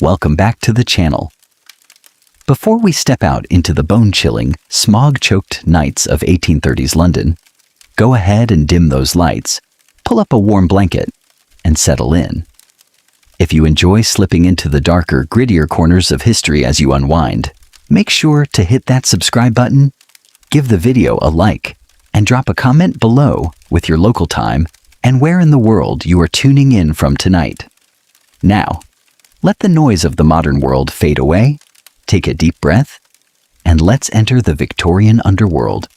welcome back to the channel. Before we step out into the bone-chilling, smog-choked nights of 1830s London, go ahead and dim those lights, pull up a warm blanket, and settle in. If you enjoy slipping into the darker, grittier corners of history as you unwind, make sure to hit that subscribe button, give the video a like, and drop a comment below with your local time and where in the world you are tuning in from tonight. Now, let the noise of the modern world fade away, take a deep breath, and let's enter the Victorian underworld.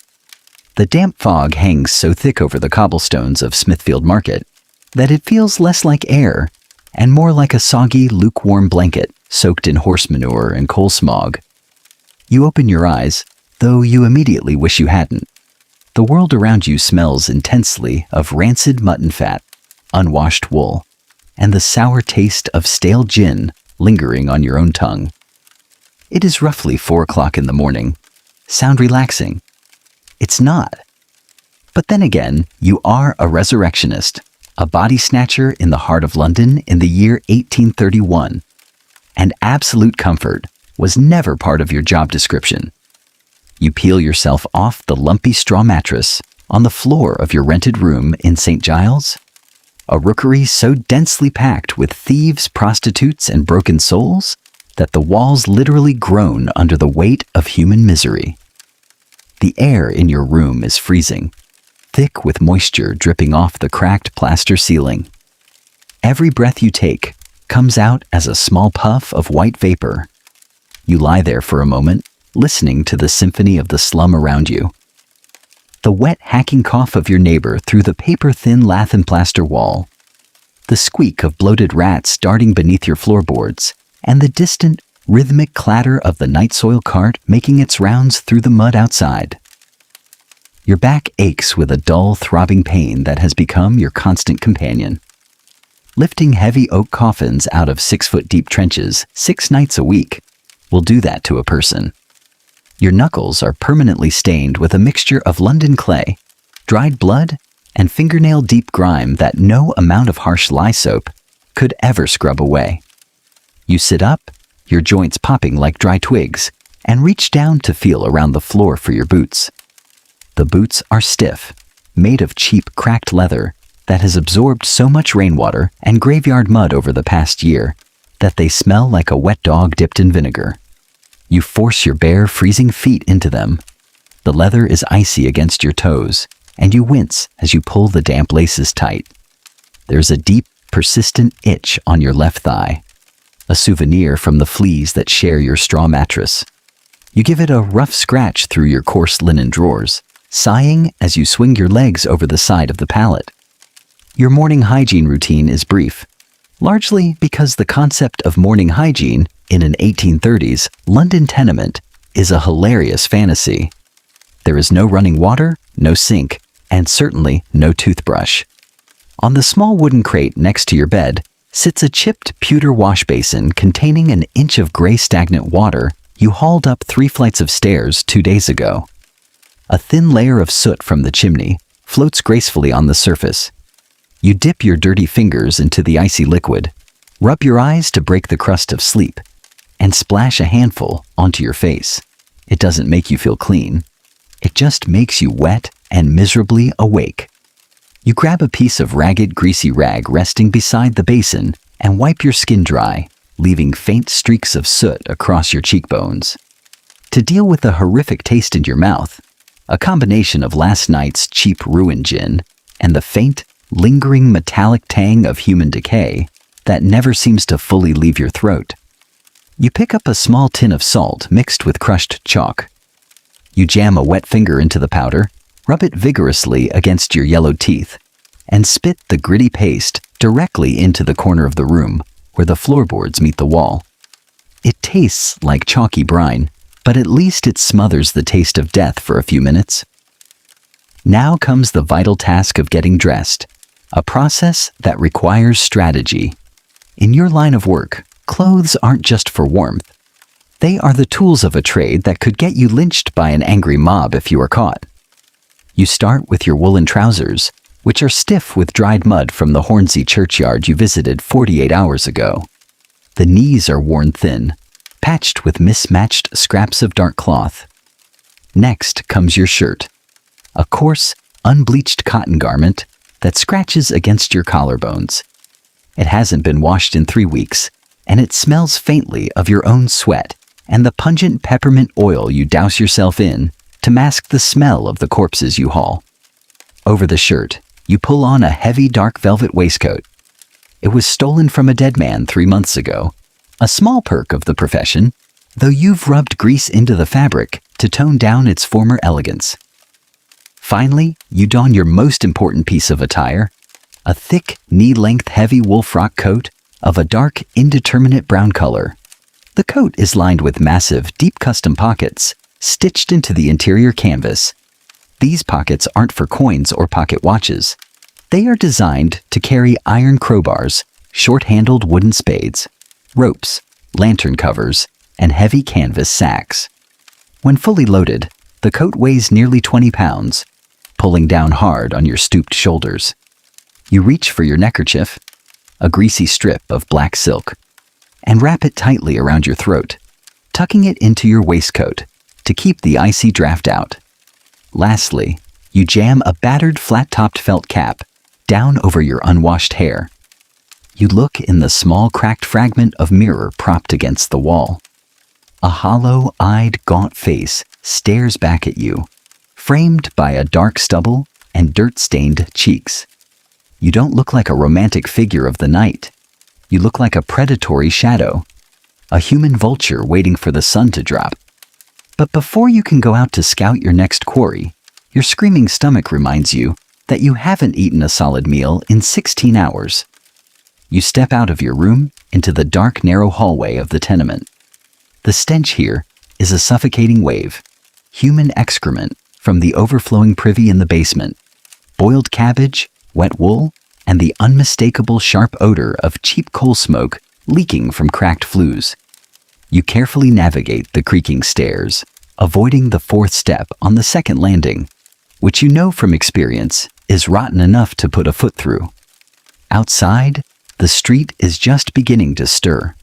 The damp fog hangs so thick over the cobblestones of Smithfield Market that it feels less like air and more like a soggy, lukewarm blanket soaked in horse manure and coal smog. You open your eyes, though you immediately wish you hadn't. The world around you smells intensely of rancid mutton fat, unwashed wool, and the sour taste of stale gin lingering on your own tongue. It is roughly 4 o'clock in the morning. Sound relaxing? It's not. But then again, you are a resurrectionist, a body snatcher in the heart of London in the year 1831, and absolute comfort was never part of your job description. You peel yourself off the lumpy straw mattress on the floor of your rented room in St. Giles, a rookery so densely packed with thieves, prostitutes, and broken souls that the walls literally groan under the weight of human misery. The air in your room is freezing, thick with moisture dripping off the cracked plaster ceiling. Every breath you take comes out as a small puff of white vapor. You lie there for a moment, listening to the symphony of the slum around you. The wet, hacking cough of your neighbor through the paper-thin lath and plaster wall, the squeak of bloated rats darting beneath your floorboards, and the distant, rhythmic clatter of the night soil cart making its rounds through the mud outside. Your back aches with a dull, throbbing pain that has become your constant companion. Lifting heavy oak coffins out of 6-foot-deep trenches 6 nights a week will do that to a person. Your knuckles are permanently stained with a mixture of London clay, dried blood, and fingernail-deep grime that no amount of harsh lye soap could ever scrub away. You sit up, your joints popping like dry twigs, and reach down to feel around the floor for your boots. The boots are stiff, made of cheap, cracked leather that has absorbed so much rainwater and graveyard mud over the past year that they smell like a wet dog dipped in vinegar. You force your bare, freezing feet into them. The leather is icy against your toes, and you wince as you pull the damp laces tight. There's a deep, persistent itch on your left thigh, a souvenir from the fleas that share your straw mattress. You give it a rough scratch through your coarse linen drawers, sighing as you swing your legs over the side of the pallet. Your morning hygiene routine is brief, largely because the concept of morning hygiene in an 1830s London tenement is a hilarious fantasy. There is no running water, no sink, and certainly no toothbrush. On the small wooden crate next to your bed sits a chipped pewter wash basin containing an inch of gray stagnant water you hauled up 3 flights of stairs 2 days ago. A thin layer of soot from the chimney floats gracefully on the surface. You dip your dirty fingers into the icy liquid, rub your eyes to break the crust of sleep, and splash a handful onto your face. It doesn't make you feel clean. It just makes you wet and miserably awake. You grab a piece of ragged, greasy rag resting beside the basin and wipe your skin dry, leaving faint streaks of soot across your cheekbones. To deal with the horrific taste in your mouth, a combination of last night's cheap ruin gin and the faint, lingering metallic tang of human decay that never seems to fully leave your throat. You pick up a small tin of salt mixed with crushed chalk. You jam a wet finger into the powder, rub it vigorously against your yellowed teeth, and spit the gritty paste directly into the corner of the room where the floorboards meet the wall. It tastes like chalky brine, but at least it smothers the taste of death for a few minutes. Now comes the vital task of getting dressed, a process that requires strategy. In your line of work, clothes aren't just for warmth. They are the tools of a trade that could get you lynched by an angry mob if you are caught. You start with your woolen trousers, which are stiff with dried mud from the Hornsey churchyard you visited 48 hours ago. The knees are worn thin, patched with mismatched scraps of dark cloth. Next comes your shirt, a coarse, unbleached cotton garment that scratches against your collarbones. It hasn't been washed in 3 weeks, and it smells faintly of your own sweat and the pungent peppermint oil you douse yourself in to mask the smell of the corpses you haul. Over the shirt, you pull on a heavy dark velvet waistcoat. It was stolen from a dead man 3 months ago, a small perk of the profession, though you've rubbed grease into the fabric to tone down its former elegance. Finally, you don your most important piece of attire, a thick, knee-length heavy wool frock coat of a dark, indeterminate brown color. The coat is lined with massive, deep custom pockets, stitched into the interior canvas. These pockets aren't for coins or pocket watches. They are designed to carry iron crowbars, short-handled wooden spades, ropes, lantern covers, and heavy canvas sacks. When fully loaded, the coat weighs nearly 20 pounds, pulling down hard on your stooped shoulders. You reach for your neckerchief, a greasy strip of black silk, and wrap it tightly around your throat, tucking it into your waistcoat to keep the icy draft out. Lastly, you jam a battered flat-topped felt cap down over your unwashed hair. You look in the small cracked fragment of mirror propped against the wall. A hollow-eyed, gaunt face stares back at you, framed by a dark stubble and dirt-stained cheeks. You don't look like a romantic figure of the night. You look like a predatory shadow, a human vulture waiting for the sun to drop. But before you can go out to scout your next quarry, your screaming stomach reminds you that you haven't eaten a solid meal in 16 hours. You step out of your room into the dark, narrow hallway of the tenement. The stench here is a suffocating wave, human excrement from the overflowing privy in the basement, boiled cabbage, wet wool, and the unmistakable sharp odor of cheap coal smoke leaking from cracked flues. You carefully navigate the creaking stairs, avoiding the 4th step on the 2nd landing, which you know from experience is rotten enough to put a foot through. Outside, the street is just beginning to stir.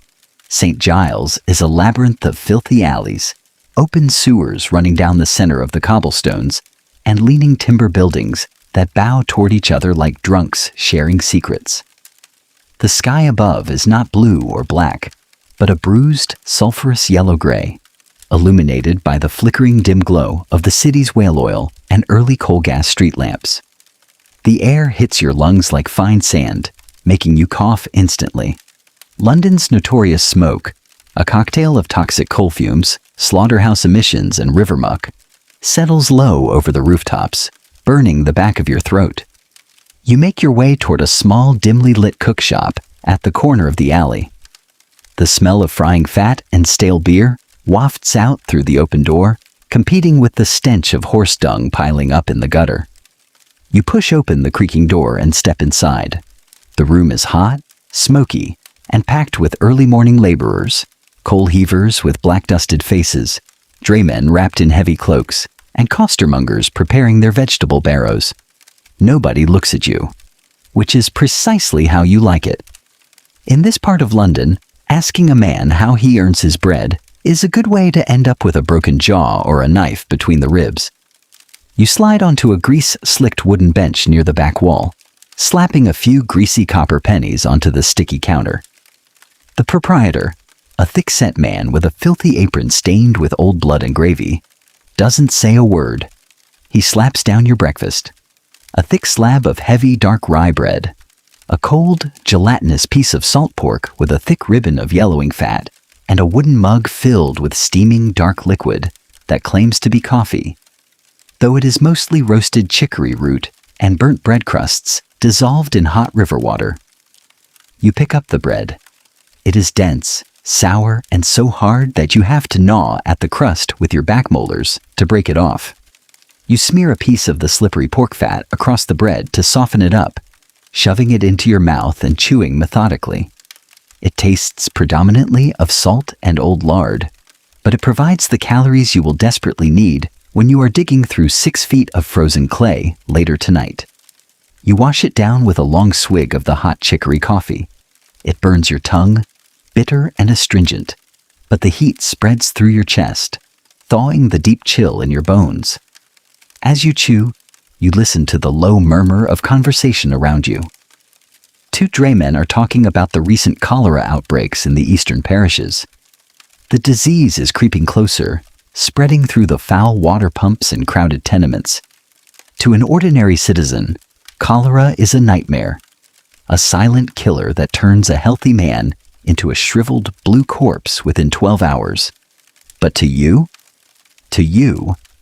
St. Giles is a labyrinth of filthy alleys, open sewers running down the center of the cobblestones, and leaning timber buildings that bow toward each other like drunks sharing secrets. The sky above is not blue or black, but a bruised, sulfurous yellow-gray, illuminated by the flickering dim glow of the city's whale oil and early coal gas street lamps. The air hits your lungs like fine sand, making you cough instantly. London's notorious smoke, a cocktail of toxic coal fumes, slaughterhouse emissions, and river muck, settles low over the rooftops, burning the back of your throat. You make your way toward a small, dimly lit cook shop at the corner of the alley. The smell of frying fat and stale beer wafts out through the open door, competing with the stench of horse dung piling up in the gutter. You push open the creaking door and step inside. The room is hot, smoky, and packed with early morning laborers, coal heavers with black-dusted faces, draymen wrapped in heavy cloaks, and costermongers preparing their vegetable barrows. Nobody looks at you, which is precisely how you like it. In this part of London, asking a man how he earns his bread is a good way to end up with a broken jaw or a knife between the ribs. You slide onto a grease-slicked wooden bench near the back wall, slapping a few greasy copper pennies onto the sticky counter. The proprietor, a thick-set man with a filthy apron stained with old blood and gravy, doesn't say a word. He slaps down your breakfast. A thick slab of heavy dark rye bread, a cold, gelatinous piece of salt pork with a thick ribbon of yellowing fat, and a wooden mug filled with steaming dark liquid that claims to be coffee, though it is mostly roasted chicory root and burnt bread crusts dissolved in hot river water. You pick up the bread. It is dense, sour, and so hard that you have to gnaw at the crust with your back molars to break it off. You smear a piece of the slippery pork fat across the bread to soften it up, shoving it into your mouth and chewing methodically. It tastes predominantly of salt and old lard, but it provides the calories you will desperately need when you are digging through 6 feet of frozen clay later tonight. You wash it down with a long swig of the hot chicory coffee. It burns your tongue, bitter and astringent, but the heat spreads through your chest, thawing the deep chill in your bones. As you chew, you listen to the low murmur of conversation around you. Two draymen are talking about the recent cholera outbreaks in the eastern parishes. The disease is creeping closer, spreading through the foul water pumps and crowded tenements. To an ordinary citizen, cholera is a nightmare, a silent killer that turns a healthy man into a shriveled blue corpse within 12 hours. But to you,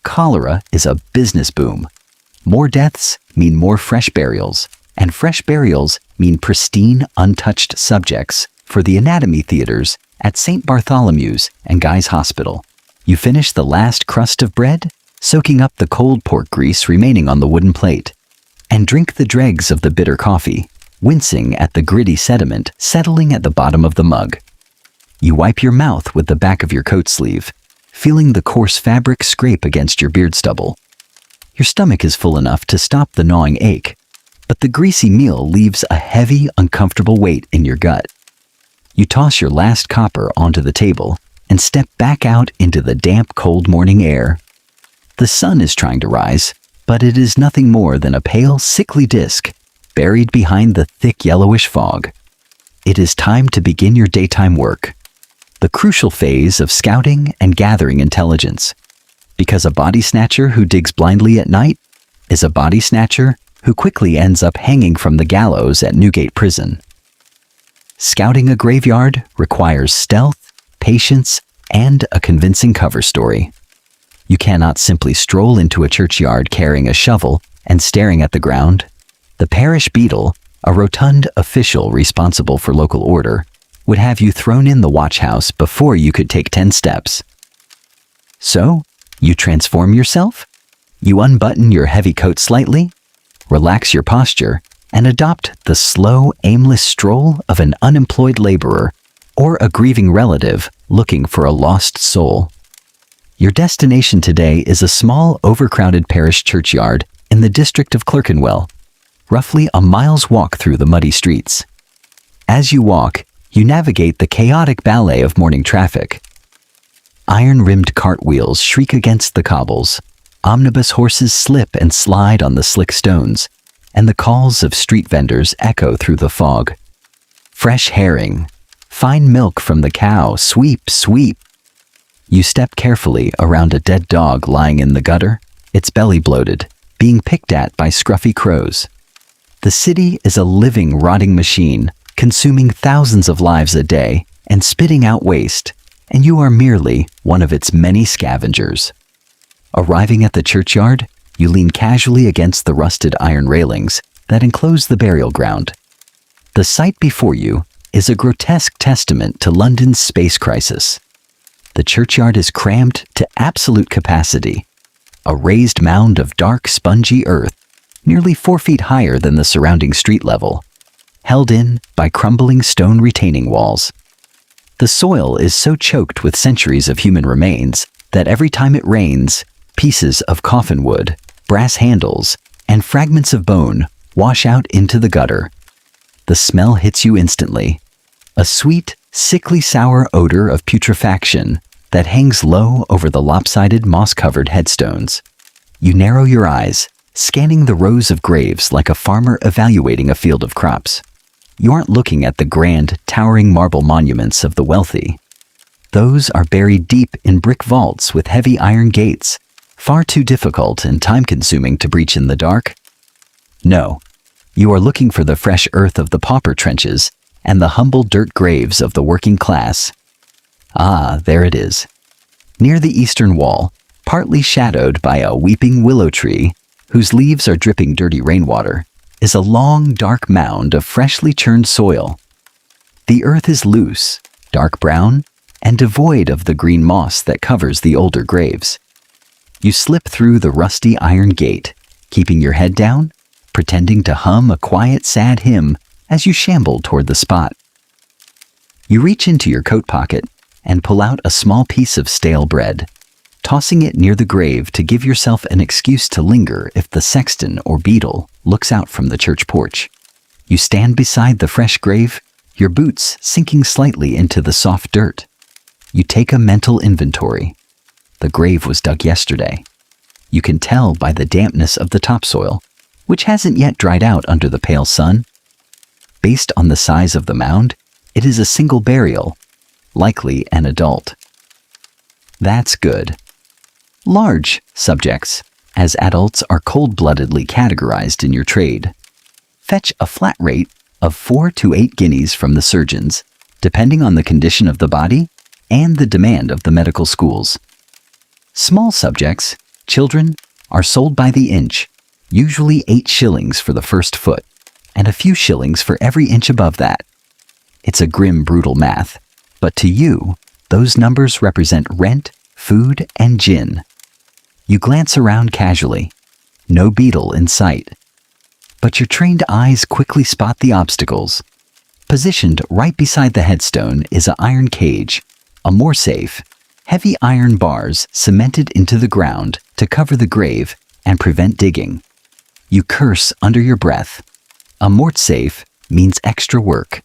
cholera is a business boom. More deaths mean more fresh burials, and fresh burials mean pristine, untouched subjects for the anatomy theaters at St. Bartholomew's and Guy's Hospital. You finish the last crust of bread, soaking up the cold pork grease remaining on the wooden plate, and drink the dregs of the bitter coffee, wincing at the gritty sediment settling at the bottom of the mug. You wipe your mouth with the back of your coat sleeve, feeling the coarse fabric scrape against your beard stubble. Your stomach is full enough to stop the gnawing ache, but the greasy meal leaves a heavy, uncomfortable weight in your gut. You toss your last copper onto the table and step back out into the damp, cold morning air. The sun is trying to rise, but it is nothing more than a pale, sickly disk buried behind the thick yellowish fog. It is time to begin your daytime work, the crucial phase of scouting and gathering intelligence. Because a body snatcher who digs blindly at night is a body snatcher who quickly ends up hanging from the gallows at Newgate Prison. Scouting a graveyard requires stealth, patience, and a convincing cover story. You cannot simply stroll into a churchyard carrying a shovel and staring at the ground. The parish beadle, a rotund official responsible for local order, would have you thrown in the watch house before you could take 10 steps. So, you transform yourself? You unbutton your heavy coat slightly, relax your posture, and adopt the slow, aimless stroll of an unemployed laborer or a grieving relative looking for a lost soul. Your destination today is a small, overcrowded parish churchyard in the district of Clerkenwell, roughly a mile's walk through the muddy streets. As you walk, you navigate the chaotic ballet of morning traffic. Iron-rimmed cartwheels shriek against the cobbles, omnibus horses slip and slide on the slick stones, and the calls of street vendors echo through the fog. Fresh herring, fine milk from the cow, sweep, sweep. You step carefully around a dead dog lying in the gutter, its belly bloated, being picked at by scruffy crows. The city is a living, rotting machine, consuming thousands of lives a day and spitting out waste, and you are merely one of its many scavengers. Arriving at the churchyard, you lean casually against the rusted iron railings that enclose the burial ground. The sight before you is a grotesque testament to London's space crisis. The churchyard is crammed to absolute capacity, a raised mound of dark, spongy earth, nearly 4 feet higher than the surrounding street level, held in by crumbling stone retaining walls. The soil is so choked with centuries of human remains that every time it rains, pieces of coffin wood, brass handles, and fragments of bone wash out into the gutter. The smell hits you instantly, a sweet, sickly sour odor of putrefaction that hangs low over the lopsided, moss-covered headstones. You narrow your eyes, scanning the rows of graves like a farmer evaluating a field of crops. You aren't looking at the grand, towering marble monuments of the wealthy. Those are buried deep in brick vaults with heavy iron gates, far too difficult and time-consuming to breach in the dark. No, you are looking for the fresh earth of the pauper trenches and the humble dirt graves of the working class. Ah, there it is. Near the eastern wall, partly shadowed by a weeping willow tree, whose leaves are dripping dirty rainwater, is a long, dark mound of freshly churned soil. The earth is loose, dark brown, and devoid of the green moss that covers the older graves. You slip through the rusty iron gate, keeping your head down, pretending to hum a quiet, sad hymn as you shamble toward the spot. You reach into your coat pocket and pull out a small piece of stale bread, tossing it near the grave to give yourself an excuse to linger if the sexton or beadle looks out from the church porch. You stand beside the fresh grave, your boots sinking slightly into the soft dirt. You take a mental inventory. The grave was dug yesterday. You can tell by the dampness of the topsoil, which hasn't yet dried out under the pale sun. Based on the size of the mound, it is a single burial, likely an adult. That's good. Large subjects, as adults, are cold-bloodedly categorized in your trade. Fetch a flat rate of 4 to 8 guineas from the surgeons, depending on the condition of the body and the demand of the medical schools. Small subjects, children, are sold by the inch, usually 8 shillings for the first foot, and a few shillings for every inch above that. It's a grim, brutal math, but to you, those numbers represent rent, food, and gin. You glance around casually. No beetle in sight. But your trained eyes quickly spot the obstacles. Positioned right beside the headstone is an iron cage, a mortsafe, heavy iron bars cemented into the ground to cover the grave and prevent digging. You curse under your breath. A mortsafe means extra work.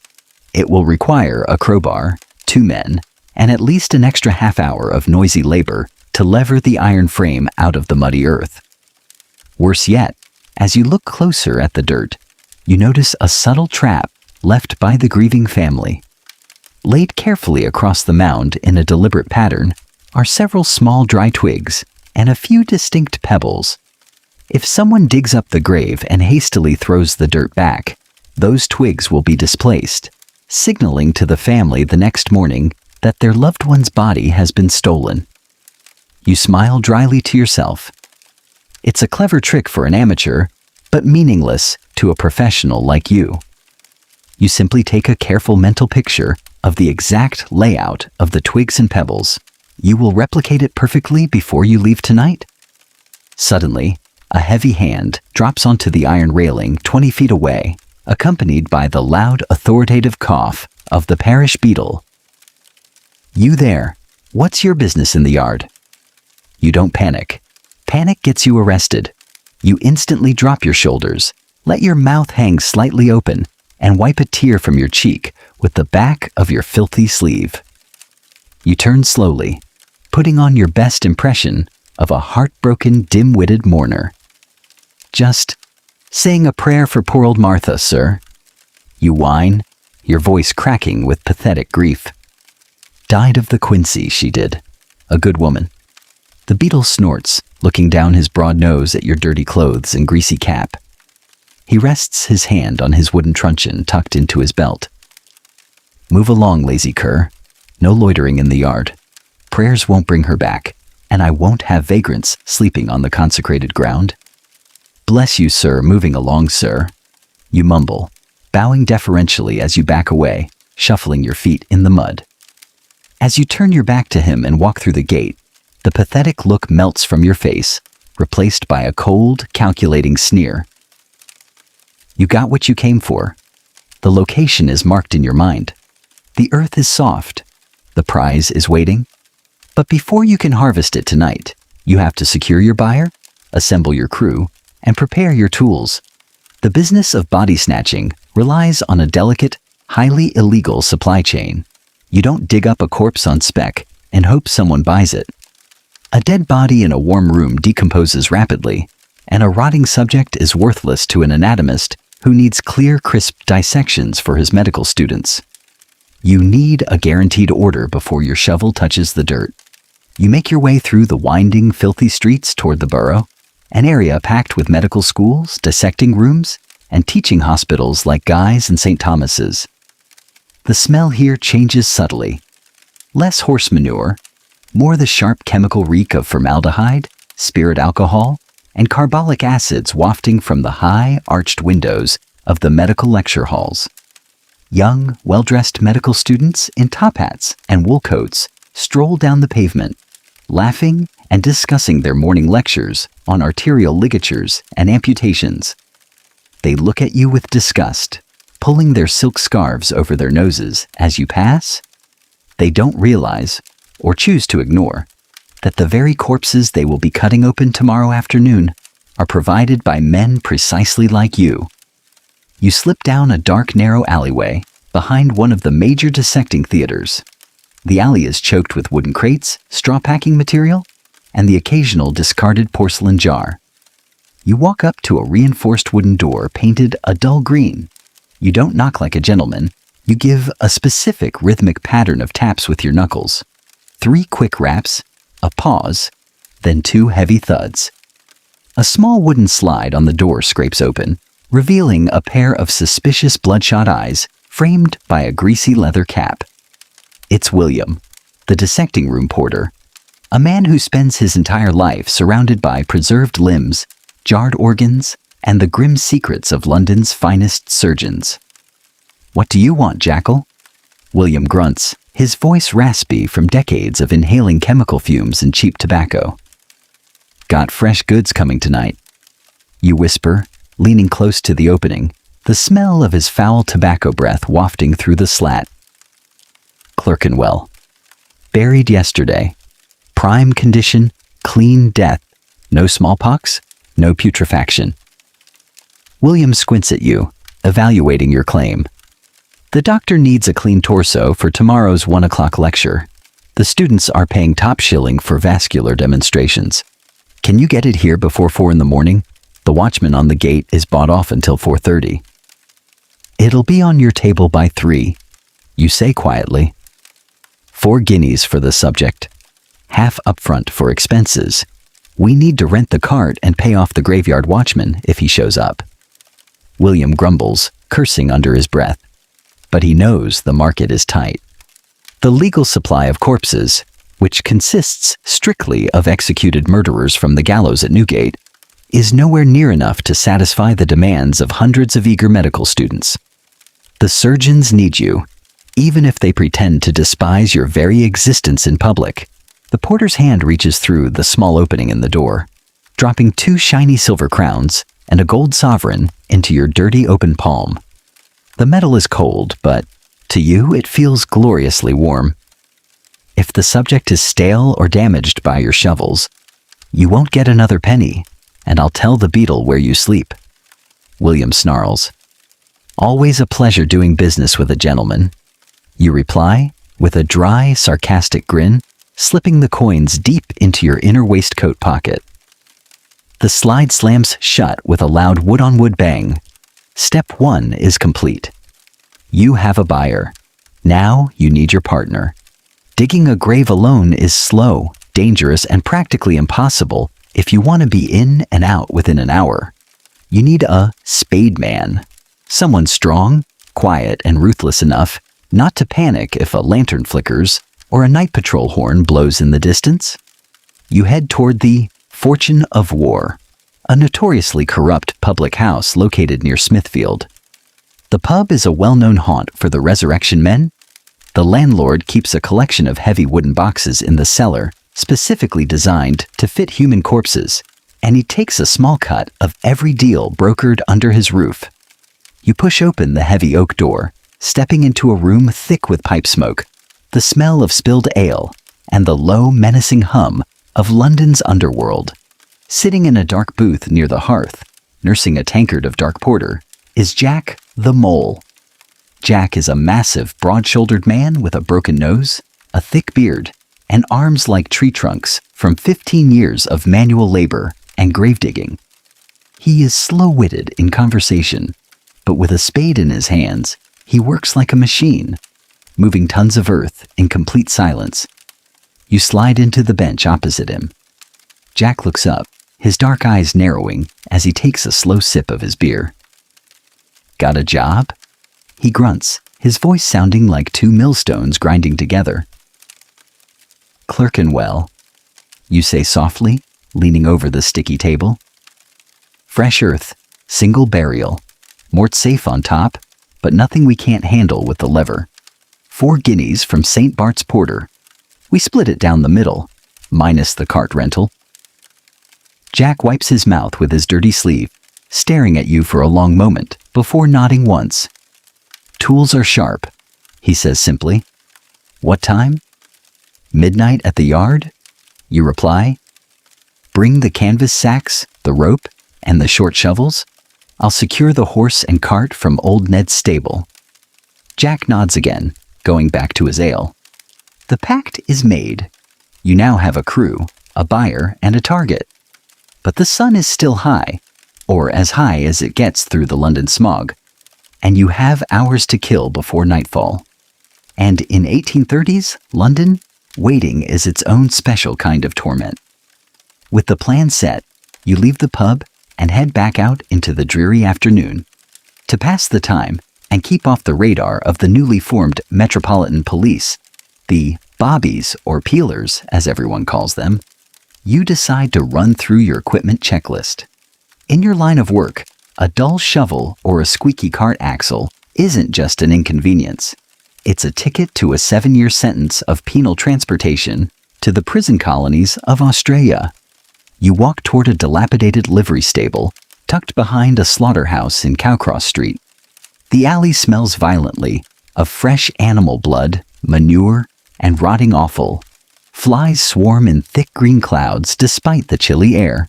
It will require a crowbar, 2 men, and at least an extra half hour of noisy labor to lever the iron frame out of the muddy earth. Worse yet, as you look closer at the dirt, you notice a subtle trap left by the grieving family. Laid carefully across the mound in a deliberate pattern are several small dry twigs and a few distinct pebbles. If someone digs up the grave and hastily throws the dirt back, those twigs will be displaced, signaling to the family the next morning that their loved one's body has been stolen. You smile dryly to yourself. It's a clever trick for an amateur, but meaningless to a professional like you. You simply take a careful mental picture of the exact layout of the twigs and pebbles. You will replicate it perfectly before you leave tonight. Suddenly, a heavy hand drops onto the iron railing 20 feet away, accompanied by the loud, authoritative cough of the parish beadle. You there, what's your business in the yard? You don't panic. Panic gets you arrested. You instantly drop your shoulders, let your mouth hang slightly open, and wipe a tear from your cheek with the back of your filthy sleeve. You turn slowly, putting on your best impression of a heartbroken, dim-witted mourner. Just saying a prayer for poor old Martha, sir. You whine, your voice cracking with pathetic grief. Died of the quinsy, she did. A good woman. The beadle snorts, looking down his broad nose at your dirty clothes and greasy cap. He rests his hand on his wooden truncheon tucked into his belt. Move along, lazy cur. No loitering in the yard. Prayers won't bring her back, and I won't have vagrants sleeping on the consecrated ground. Bless you, sir, moving along, sir. You mumble, bowing deferentially as you back away, shuffling your feet in the mud. As you turn your back to him and walk through the gate, the pathetic look melts from your face, replaced by a cold, calculating sneer. You got what you came for. The location is marked in your mind. The earth is soft. The prize is waiting. But before you can harvest it tonight, you have to secure your buyer, assemble your crew, and prepare your tools. The business of body snatching relies on a delicate, highly illegal supply chain. You don't dig up a corpse on spec and hope someone buys it. A dead body in a warm room decomposes rapidly, and a rotting subject is worthless to an anatomist who needs clear, crisp dissections for his medical students. You need a guaranteed order before your shovel touches the dirt. You make your way through the winding, filthy streets toward the borough, an area packed with medical schools, dissecting rooms, and teaching hospitals like Guy's and St. Thomas's. The smell here changes subtly. Less horse manure, more the sharp chemical reek of formaldehyde, spirit alcohol, and carbolic acids wafting from the high, arched windows of the medical lecture halls. Young, well-dressed medical students in top hats and wool coats stroll down the pavement, laughing and discussing their morning lectures on arterial ligatures and amputations. They look at you with disgust, pulling their silk scarves over their noses as you pass. They don't realize, or choose to ignore, that the very corpses they will be cutting open tomorrow afternoon are provided by men precisely like you. You slip down a dark, narrow alleyway, behind one of the major dissecting theaters. The alley is choked with wooden crates, straw packing material, and the occasional discarded porcelain jar. You walk up to a reinforced wooden door painted a dull green. You don't knock like a gentleman. You give a specific rhythmic pattern of taps with your knuckles. 3 quick raps, a pause, then 2 heavy thuds. A small wooden slide on the door scrapes open, revealing a pair of suspicious bloodshot eyes framed by a greasy leather cap. It's William, the dissecting room porter, a man who spends his entire life surrounded by preserved limbs, jarred organs, and the grim secrets of London's finest surgeons. "What do you want, Jackal?" William grunts, his voice raspy from decades of inhaling chemical fumes and cheap tobacco. "Got fresh goods coming tonight," you whisper, leaning close to the opening, the smell of his foul tobacco breath wafting through the slat. "Clerkenwell. Buried yesterday. Prime condition, clean death. No smallpox, no putrefaction." William squints at you, evaluating your claim. The doctor needs a clean torso for tomorrow's 1 o'clock lecture. The students are paying top shilling for vascular demonstrations. "Can you get it here before 4 in the morning? The watchman on the gate is bought off until 4:30. "It'll be on your table by 3, you say quietly. 4 guineas for the subject. Half upfront for expenses. We need to rent the cart and pay off the graveyard watchman if he shows up." William grumbles, cursing under his breath. But he knows the market is tight. The legal supply of corpses, which consists strictly of executed murderers from the gallows at Newgate, is nowhere near enough to satisfy the demands of hundreds of eager medical students. The surgeons need you, even if they pretend to despise your very existence in public. The porter's hand reaches through the small opening in the door, dropping 2 shiny silver crowns and a gold sovereign into your dirty open palm. The metal is cold, but to you it feels gloriously warm. If the subject is stale or damaged by your shovels, you won't get another penny, and I'll tell the beadle where you sleep. William snarls. "Always a pleasure doing business with a gentleman," you reply, with a dry, sarcastic grin, slipping the coins deep into your inner waistcoat pocket. The slide slams shut with a loud wood-on-wood bang. Step 1 is complete. You have a buyer. Now you need your partner. Digging a grave alone is slow, dangerous, and practically impossible if you want to be in and out within an hour. You need a spade man, someone strong, quiet, and ruthless enough not to panic if a lantern flickers or a night patrol horn blows in the distance. You head toward the Fortune of War, a notoriously corrupt public house located near Smithfield. The pub is a well-known haunt for the resurrection men. The landlord keeps a collection of heavy wooden boxes in the cellar, specifically designed to fit human corpses, and he takes a small cut of every deal brokered under his roof. You push open the heavy oak door, stepping into a room thick with pipe smoke, the smell of spilled ale, and the low, menacing hum of London's underworld. Sitting in a dark booth near the hearth, nursing a tankard of dark porter, is Jack the Mole. Jack is a massive, broad-shouldered man with a broken nose, a thick beard, and arms like tree trunks from 15 years of manual labor and grave digging. He is slow-witted in conversation, but with a spade in his hands, he works like a machine, moving tons of earth in complete silence. You slide into the bench opposite him. Jack looks up, his dark eyes narrowing as he takes a slow sip of his beer. "Got a job?" He grunts, his voice sounding like 2 millstones grinding together. "Clerkenwell," you say softly, leaning over the sticky table. "Fresh earth, single burial, mortsafe on top, but nothing we can't handle with the lever. 4 guineas from St. Bart's Porter. We split it down the middle, minus the cart rental." Jack wipes his mouth with his dirty sleeve, staring at you for a long moment before nodding once. "Tools are sharp," he says simply. "What time?" "Midnight at the yard," you reply. "Bring the canvas sacks, the rope, and the short shovels. I'll secure the horse and cart from old Ned's stable." Jack nods again, going back to his ale. The pact is made. You now have a crew, a buyer, and a target. But the sun is still high, or as high as it gets through the London smog, and you have hours to kill before nightfall. And in 1830s London, waiting is its own special kind of torment. With the plan set, you leave the pub and head back out into the dreary afternoon. To pass the time and keep off the radar of the newly formed Metropolitan Police, the bobbies or peelers as everyone calls them, you decide to run through your equipment checklist. In your line of work, a dull shovel or a squeaky cart axle isn't just an inconvenience. It's a ticket to a 7-year sentence of penal transportation to the prison colonies of Australia. You walk toward a dilapidated livery stable tucked behind a slaughterhouse in Cowcross Street. The alley smells violently of fresh animal blood, manure, and rotting offal. Flies swarm in thick green clouds despite the chilly air.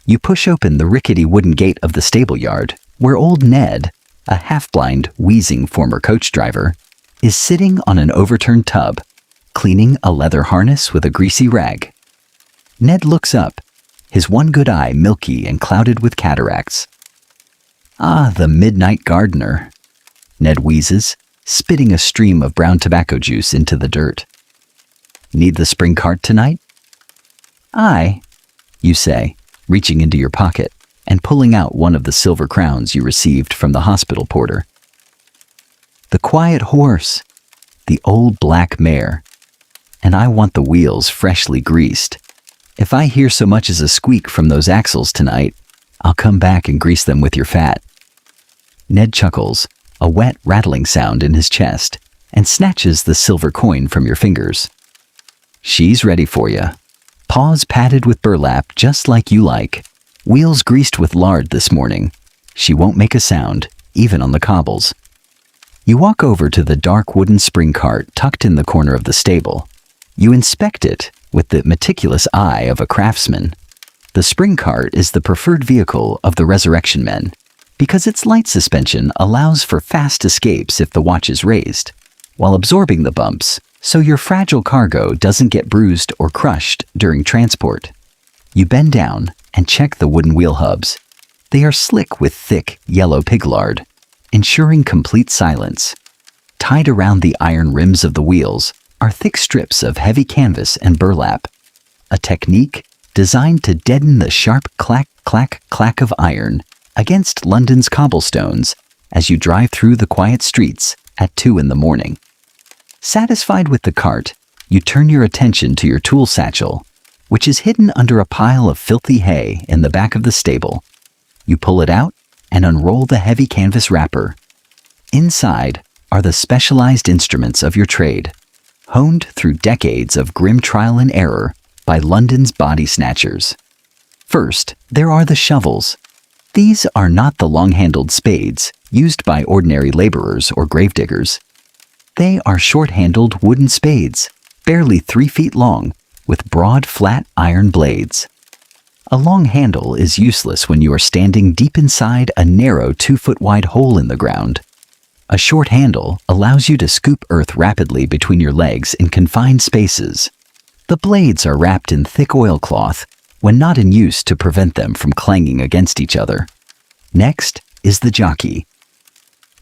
You push open the rickety wooden gate of the stable yard, where old Ned, a half-blind, wheezing former coach driver, is sitting on an overturned tub, cleaning a leather harness with a greasy rag. Ned looks up, his one good eye milky and clouded with cataracts. "Ah, the midnight gardener," Ned wheezes, spitting a stream of brown tobacco juice into the dirt. "Need the spring cart tonight?" "Aye," you say, reaching into your pocket and pulling out one of the silver crowns you received from the hospital porter. "The quiet horse, the old black mare, and I want the wheels freshly greased. If I hear so much as a squeak from those axles tonight, I'll come back and grease them with your fat." Ned chuckles, a wet, rattling sound in his chest, and snatches the silver coin from your fingers. "She's ready for you. Paws padded with burlap just like you like. Wheels greased with lard this morning. She won't make a sound, even on the cobbles." You walk over to the dark wooden spring cart tucked in the corner of the stable. You inspect it with the meticulous eye of a craftsman. The spring cart is the preferred vehicle of the Resurrection men because its light suspension allows for fast escapes if the watch is raised, while absorbing the bumps so your fragile cargo doesn't get bruised or crushed during transport. You bend down and check the wooden wheel hubs. They are slick with thick, yellow pig lard, ensuring complete silence. Tied around the iron rims of the wheels are thick strips of heavy canvas and burlap, a technique designed to deaden the sharp clack, clack, clack of iron against London's cobblestones as you drive through the quiet streets at 2 in the morning. Satisfied with the cart, you turn your attention to your tool satchel, which is hidden under a pile of filthy hay in the back of the stable. You pull it out and unroll the heavy canvas wrapper. Inside are the specialized instruments of your trade, honed through decades of grim trial and error by London's body snatchers. First, there are the shovels. These are not the long-handled spades used by ordinary laborers or gravediggers. They are short-handled wooden spades, barely 3 feet long, with broad, flat iron blades. A long handle is useless when you are standing deep inside a narrow 2-foot-wide hole in the ground. A short handle allows you to scoop earth rapidly between your legs in confined spaces. The blades are wrapped in thick oilcloth when not in use to prevent them from clanging against each other. Next is the jockey,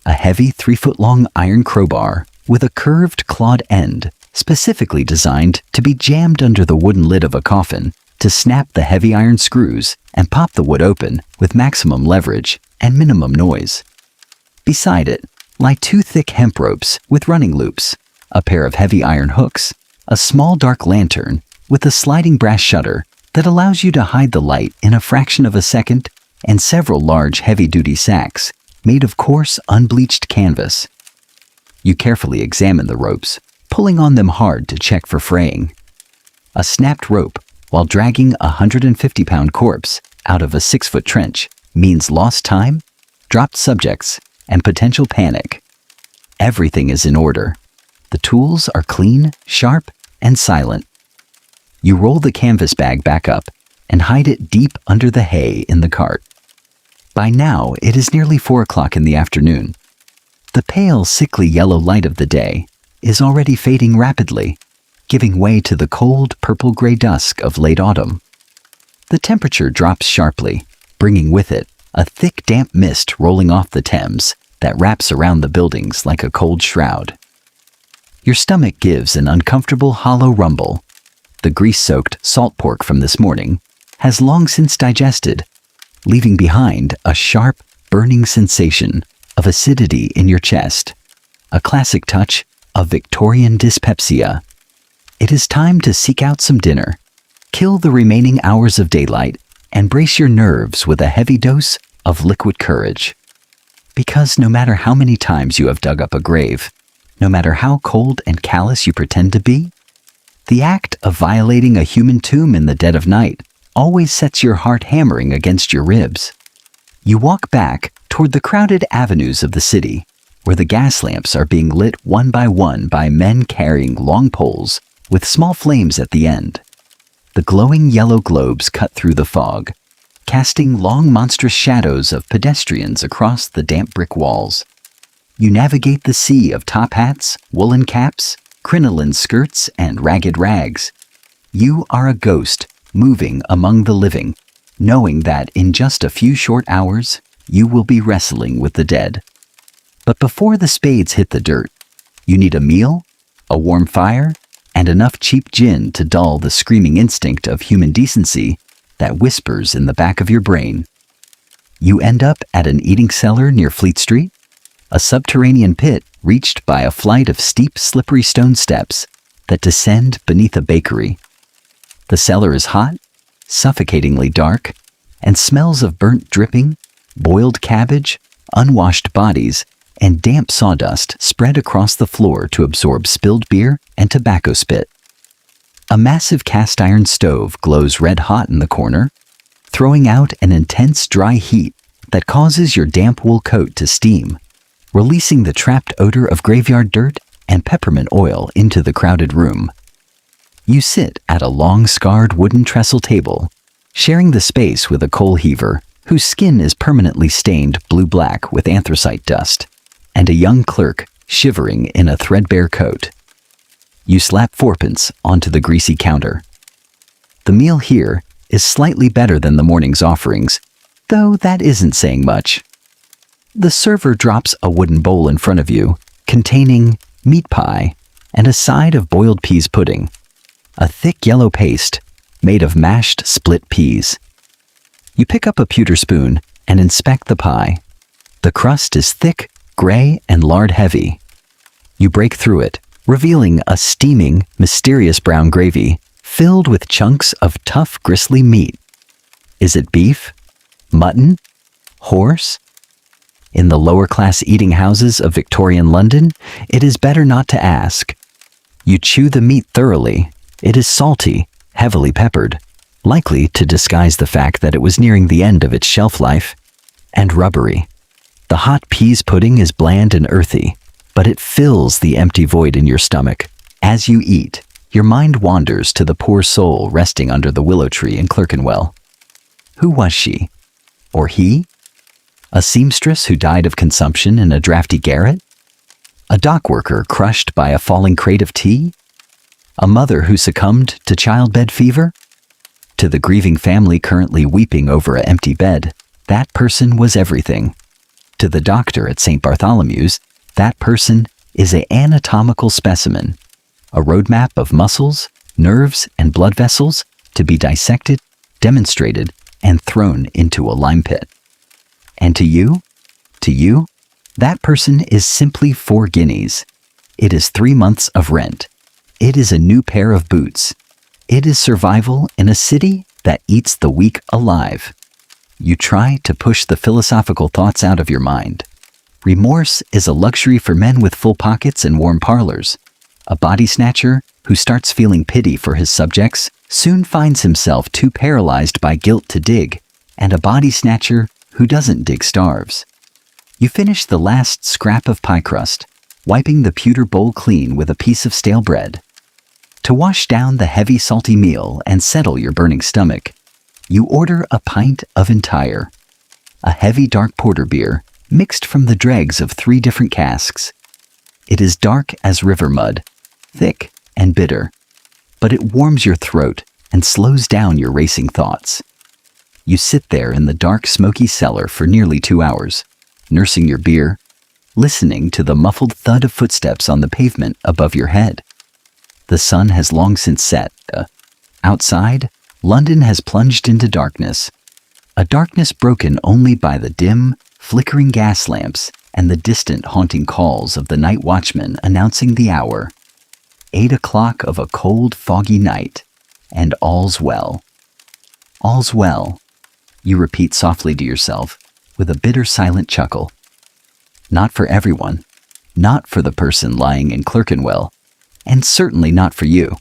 a heavy 3-foot-long iron crowbar with a curved clawed end specifically designed to be jammed under the wooden lid of a coffin to snap the heavy iron screws and pop the wood open with maximum leverage and minimum noise. Beside it lie 2 thick hemp ropes with running loops, a pair of heavy iron hooks, a small dark lantern with a sliding brass shutter that allows you to hide the light in a fraction of a second, and several large heavy-duty sacks made of coarse, unbleached canvas. You carefully examine the ropes, pulling on them hard to check for fraying. A snapped rope while dragging a 150-pound corpse out of a 6-foot trench means lost time, dropped subjects, and potential panic. Everything is in order. The tools are clean, sharp, and silent. You roll the canvas bag back up and hide it deep under the hay in the cart. By now, it is nearly 4 o'clock in the afternoon. The pale, sickly yellow light of the day is already fading rapidly, giving way to the cold, purple-gray dusk of late autumn. The temperature drops sharply, bringing with it a thick, damp mist rolling off the Thames that wraps around the buildings like a cold shroud. Your stomach gives an uncomfortable, hollow rumble. The grease-soaked salt pork from this morning has long since digested, leaving behind a sharp, burning sensation of acidity in your chest, a classic touch of Victorian dyspepsia. It is time to seek out some dinner, kill the remaining hours of daylight, and brace your nerves with a heavy dose of liquid courage. Because no matter how many times you have dug up a grave, no matter how cold and callous you pretend to be, the act of violating a human tomb in the dead of night always sets your heart hammering against your ribs. You walk back toward the crowded avenues of the city, where the gas lamps are being lit one by men carrying long poles with small flames at the end. The glowing yellow globes cut through the fog, casting long monstrous shadows of pedestrians across the damp brick walls. You navigate the sea of top hats, woolen caps, crinoline skirts, and ragged rags. You are a ghost moving among the living, knowing that in just a few short hours, you will be wrestling with the dead. But before the spades hit the dirt, you need a meal, a warm fire, and enough cheap gin to dull the screaming instinct of human decency that whispers in the back of your brain. You end up at an eating cellar near Fleet Street, a subterranean pit reached by a flight of steep, slippery stone steps that descend beneath a bakery. The cellar is hot, suffocatingly dark, and smells of burnt dripping, boiled cabbage, unwashed bodies, and damp sawdust spread across the floor to absorb spilled beer and tobacco spit. A massive cast iron stove glows red hot in the corner, throwing out an intense dry heat that causes your damp wool coat to steam, releasing the trapped odor of graveyard dirt and peppermint oil into the crowded room. You sit at a long, scarred wooden trestle table, sharing the space with a coal heaver whose skin is permanently stained blue-black with anthracite dust, and a young clerk shivering in a threadbare coat. You slap fourpence onto the greasy counter. The meal here is slightly better than the morning's offerings, though that isn't saying much. The server drops a wooden bowl in front of you, containing meat pie and a side of boiled peas pudding, a thick yellow paste made of mashed split peas. You pick up a pewter spoon and inspect the pie. The crust is thick, gray, and lard-heavy. You break through it, revealing a steaming, mysterious brown gravy filled with chunks of tough, gristly meat. Is it beef? Mutton? Horse? In the lower-class eating houses of Victorian London, it is better not to ask. You chew the meat thoroughly. It is salty, heavily peppered, likely to disguise the fact that it was nearing the end of its shelf life, and rubbery. The hot peas pudding is bland and earthy, but it fills the empty void in your stomach. As you eat, your mind wanders to the poor soul resting under the willow tree in Clerkenwell. Who was she? Or he? A seamstress who died of consumption in a drafty garret? A dock worker crushed by a falling crate of tea? A mother who succumbed to childbed fever? To the grieving family currently weeping over an empty bed, that person was everything. To the doctor at St. Bartholomew's, that person is an anatomical specimen, a roadmap of muscles, nerves, and blood vessels to be dissected, demonstrated, and thrown into a lime pit. And to you, that person is simply 4 guineas. It is 3 months of rent. It is a new pair of boots. It is survival in a city that eats the weak alive. You try to push the philosophical thoughts out of your mind. Remorse is a luxury for men with full pockets and warm parlors. A body snatcher who starts feeling pity for his subjects soon finds himself too paralyzed by guilt to dig, and a body snatcher who doesn't dig starves. You finish the last scrap of pie crust, wiping the pewter bowl clean with a piece of stale bread. To wash down the heavy salty meal and settle your burning stomach, you order a pint of entire, a heavy dark porter beer mixed from the dregs of 3 different casks. It is dark as river mud, thick and bitter, but it warms your throat and slows down your racing thoughts. You sit there in the dark, smoky cellar for nearly 2 hours, nursing your beer, listening to the muffled thud of footsteps on the pavement above your head. The sun has long since set. Outside, London has plunged into darkness, a darkness broken only by the dim, flickering gas lamps and the distant haunting calls of the night watchmen announcing the hour. 8 o'clock of a cold, foggy night, and all's well. All's well, you repeat softly to yourself with a bitter, silent chuckle. Not for everyone, not for the person lying in Clerkenwell, and certainly not for you.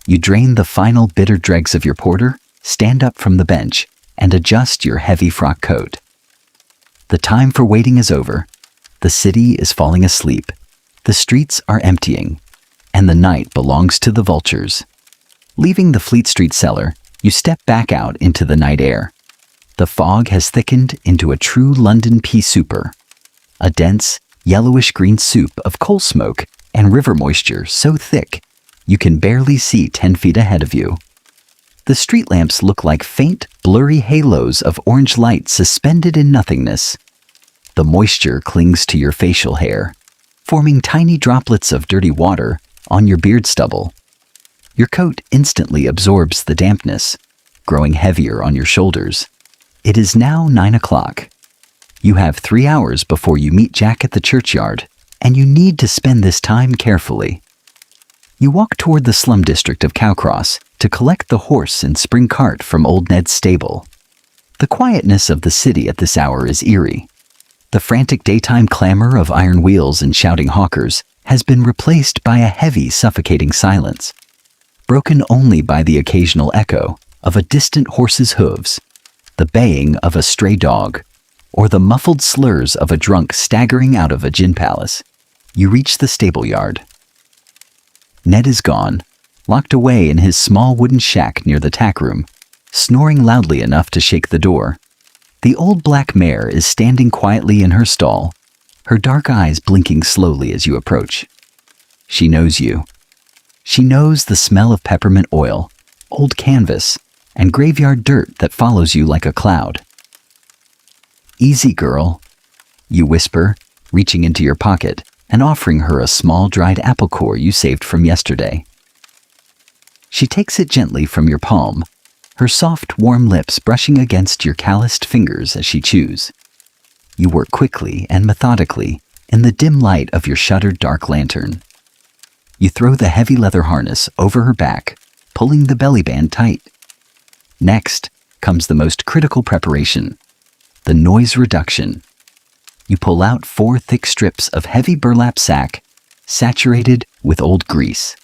You drain the final bitter dregs of your porter, stand up from the bench, and adjust your heavy frock coat. The time for waiting is over. The city is falling asleep. The streets are emptying, and the night belongs to the vultures. Leaving the Fleet Street cellar, you step back out into the night air. The fog has thickened into a true London pea souper, a dense, yellowish-green soup of coal smoke and river moisture so thick you can barely see 10 feet ahead of you. The street lamps look like faint, blurry halos of orange light suspended in nothingness. The moisture clings to your facial hair, forming tiny droplets of dirty water on your beard stubble. Your coat instantly absorbs the dampness, growing heavier on your shoulders. It is now 9 o'clock. You have 3 hours before you meet Jack at the churchyard, and you need to spend this time carefully. You walk toward the slum district of Cowcross to collect the horse and spring cart from old Ned's stable. The quietness of the city at this hour is eerie. The frantic daytime clamor of iron wheels and shouting hawkers has been replaced by a heavy, suffocating silence, broken only by the occasional echo of a distant horse's hooves, the baying of a stray dog, or the muffled slurs of a drunk staggering out of a gin palace. You reach the stable yard. Ned is gone, locked away in his small wooden shack near the tack room, snoring loudly enough to shake the door. The old black mare is standing quietly in her stall, her dark eyes blinking slowly as you approach. She knows you. She knows the smell of peppermint oil, old canvas, and graveyard dirt that follows you like a cloud. "Easy, girl," you whisper, reaching into your pocket and offering her a small dried apple core you saved from yesterday. She takes it gently from your palm, her soft, warm lips brushing against your calloused fingers as she chews. You work quickly and methodically in the dim light of your shuttered dark lantern. You throw the heavy leather harness over her back, pulling the belly band tight. Next comes the most critical preparation, the noise reduction. You pull out 4 thick strips of heavy burlap sack, saturated with old grease.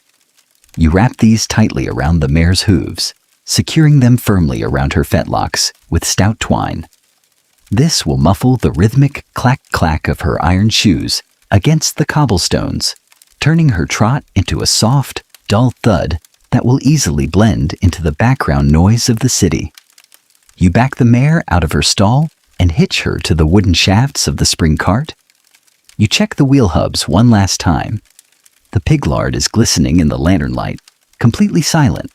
You wrap these tightly around the mare's hooves, securing them firmly around her fetlocks with stout twine. This will muffle the rhythmic clack-clack of her iron shoes against the cobblestones, turning her trot into a soft, dull thud that will easily blend into the background noise of the city. You back the mare out of her stall and hitch her to the wooden shafts of the spring cart. You check the wheel hubs one last time. The pig lard is glistening in the lantern light, completely silent.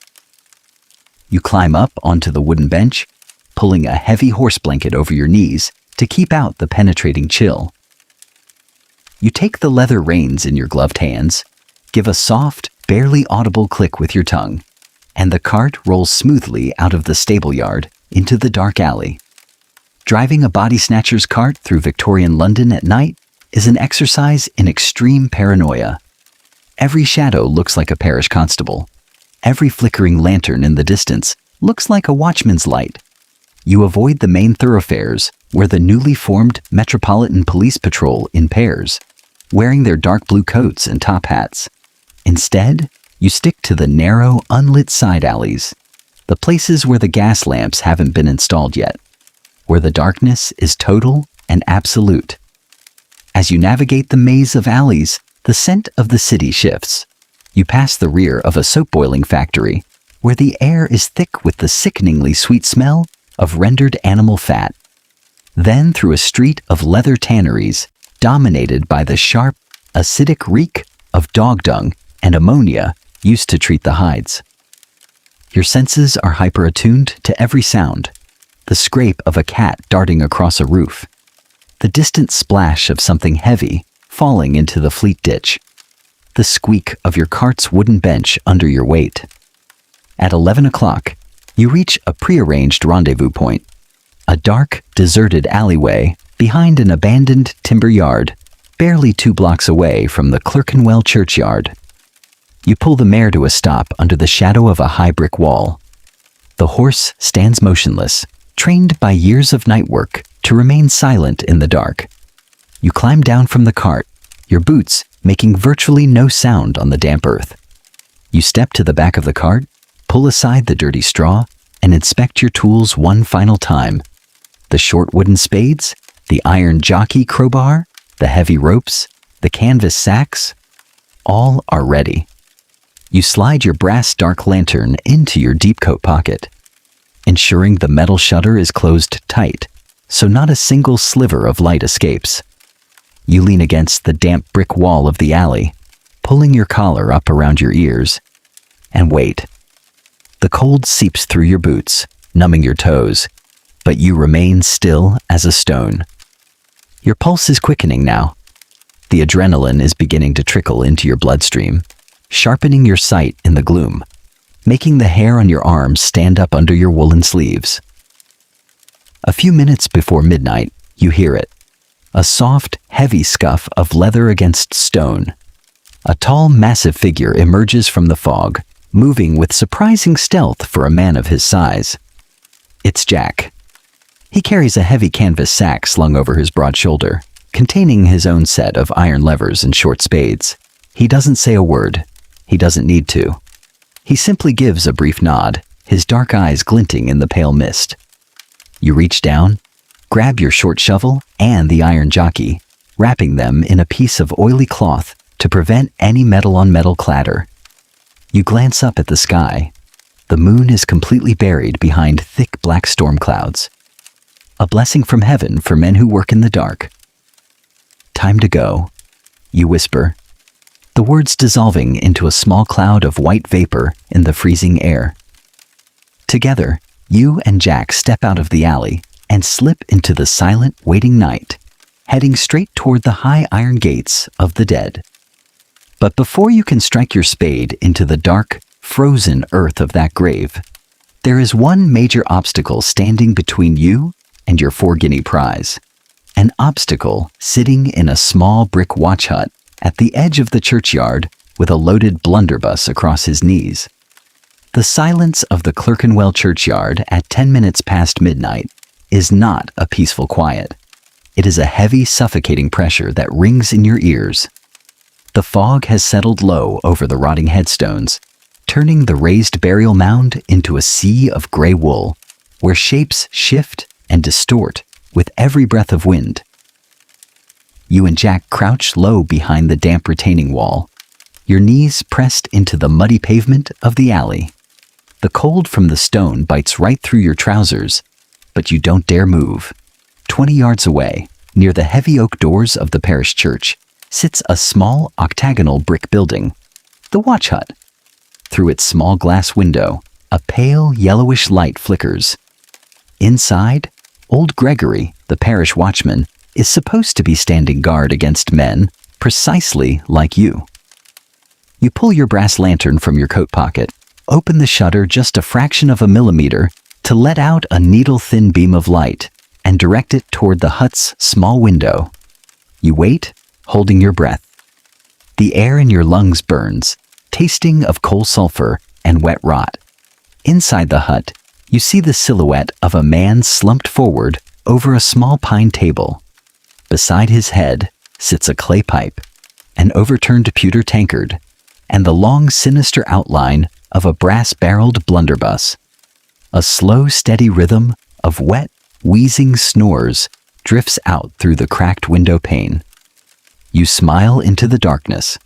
You climb up onto the wooden bench, pulling a heavy horse blanket over your knees to keep out the penetrating chill. You take the leather reins in your gloved hands, give a soft, barely audible click with your tongue, and the cart rolls smoothly out of the stable yard into the dark alley. Driving a body snatcher's cart through Victorian London at night is an exercise in extreme paranoia. Every shadow looks like a parish constable. Every flickering lantern in the distance looks like a watchman's light. You avoid the main thoroughfares where the newly formed Metropolitan Police patrol in pairs, wearing their dark blue coats and top hats. Instead, you stick to the narrow, unlit side alleys, the places where the gas lamps haven't been installed yet, where the darkness is total and absolute. As you navigate the maze of alleys, the scent of the city shifts. You pass the rear of a soap boiling factory, where the air is thick with the sickeningly sweet smell of rendered animal fat. then through a street of leather tanneries dominated by the sharp, acidic reek of dog dung and ammonia used to treat the hides. Your senses are hyper-attuned to every sound: the scrape of a cat darting across a roof, the distant splash of something heavy falling into the fleet ditch, the squeak of your cart's wooden bench under your weight. At 11 o'clock, you reach a prearranged rendezvous point, a dark, deserted alleyway behind an abandoned timber yard, barely 2 blocks away from the Clerkenwell churchyard. You pull the mare to a stop under the shadow of a high brick wall. The horse stands motionless, trained by years of night work to remain silent in the dark. You climb down from the cart, your boots making virtually no sound on the damp earth. You step to the back of the cart, pull aside the dirty straw, and inspect your tools one final time. The short wooden spades, the iron jockey crowbar, the heavy ropes, the canvas sacks, all are ready. You slide your brass dark lantern into your deep coat pocket, ensuring the metal shutter is closed tight, so not a single sliver of light escapes. You lean against the damp brick wall of the alley, pulling your collar up around your ears, and wait. The cold seeps through your boots, numbing your toes, but you remain still as a stone. Your pulse is quickening now. The adrenaline is beginning to trickle into your bloodstream, sharpening your sight in the gloom, making the hair on your arms stand up under your woolen sleeves. A few minutes before midnight, you hear it. A soft, heavy scuff of leather against stone. A tall, massive figure emerges from the fog, moving with surprising stealth for a man of his size. It's Jack. He carries a heavy canvas sack slung over his broad shoulder, containing his own set of iron levers and short spades. He doesn't say a word. He doesn't need to. He simply gives a brief nod, his dark eyes glinting in the pale mist. You reach down, grab your short shovel and the iron jockey, wrapping them in a piece of oily cloth to prevent any metal-on-metal clatter. You glance up at the sky. The moon is completely buried behind thick black storm clouds. A blessing from heaven for men who work in the dark. Time to go, you whisper, the words dissolving into a small cloud of white vapor in the freezing air. Together, you and Jack step out of the alley and slip into the silent, waiting night, heading straight toward the high iron gates of the dead. But before you can strike your spade into the dark, frozen earth of that grave, there is one major obstacle standing between you and your 4-guinea prize. An obstacle sitting in a small brick watch hut at the edge of the churchyard with a loaded blunderbuss across his knees. The silence of the Clerkenwell churchyard at 10 minutes past midnight is not a peaceful quiet. It is a heavy, suffocating pressure that rings in your ears. The fog has settled low over the rotting headstones, turning the raised burial mound into a sea of gray wool, where shapes shift and distort with every breath of wind. You and Jack crouch low behind the damp retaining wall, your knees pressed into the muddy pavement of the alley. The cold from the stone bites right through your trousers, but you don't dare move. 20 yards away, near the heavy oak doors of the parish church, sits a small octagonal brick building, the watch hut. Through its small glass window, a pale yellowish light flickers. Inside, old Gregory, the parish watchman, is supposed to be standing guard against men precisely like you. You pull your brass lantern from your coat pocket, open the shutter just a fraction of a millimeter to let out a needle-thin beam of light, and direct it toward the hut's small window. You wait, holding your breath. The air in your lungs burns, tasting of coal sulfur and wet rot. Inside the hut, you see the silhouette of a man slumped forward over a small pine table. Beside his head sits a clay pipe, an overturned pewter tankard, and the long, sinister outline of a brass-barreled blunderbuss. A slow, steady rhythm of wet, wheezing snores drifts out through the cracked window pane. You smile into the darkness.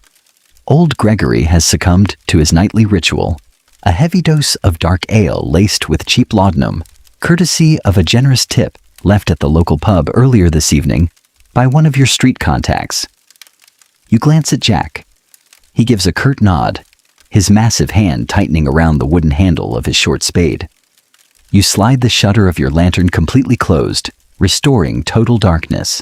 Old Gregory has succumbed to his nightly ritual, a heavy dose of dark ale laced with cheap laudanum, courtesy of a generous tip left at the local pub earlier this evening by one of your street contacts. You glance at Jack. He gives a curt nod, his massive hand tightening around the wooden handle of his short spade. You slide the shutter of your lantern completely closed, restoring total darkness.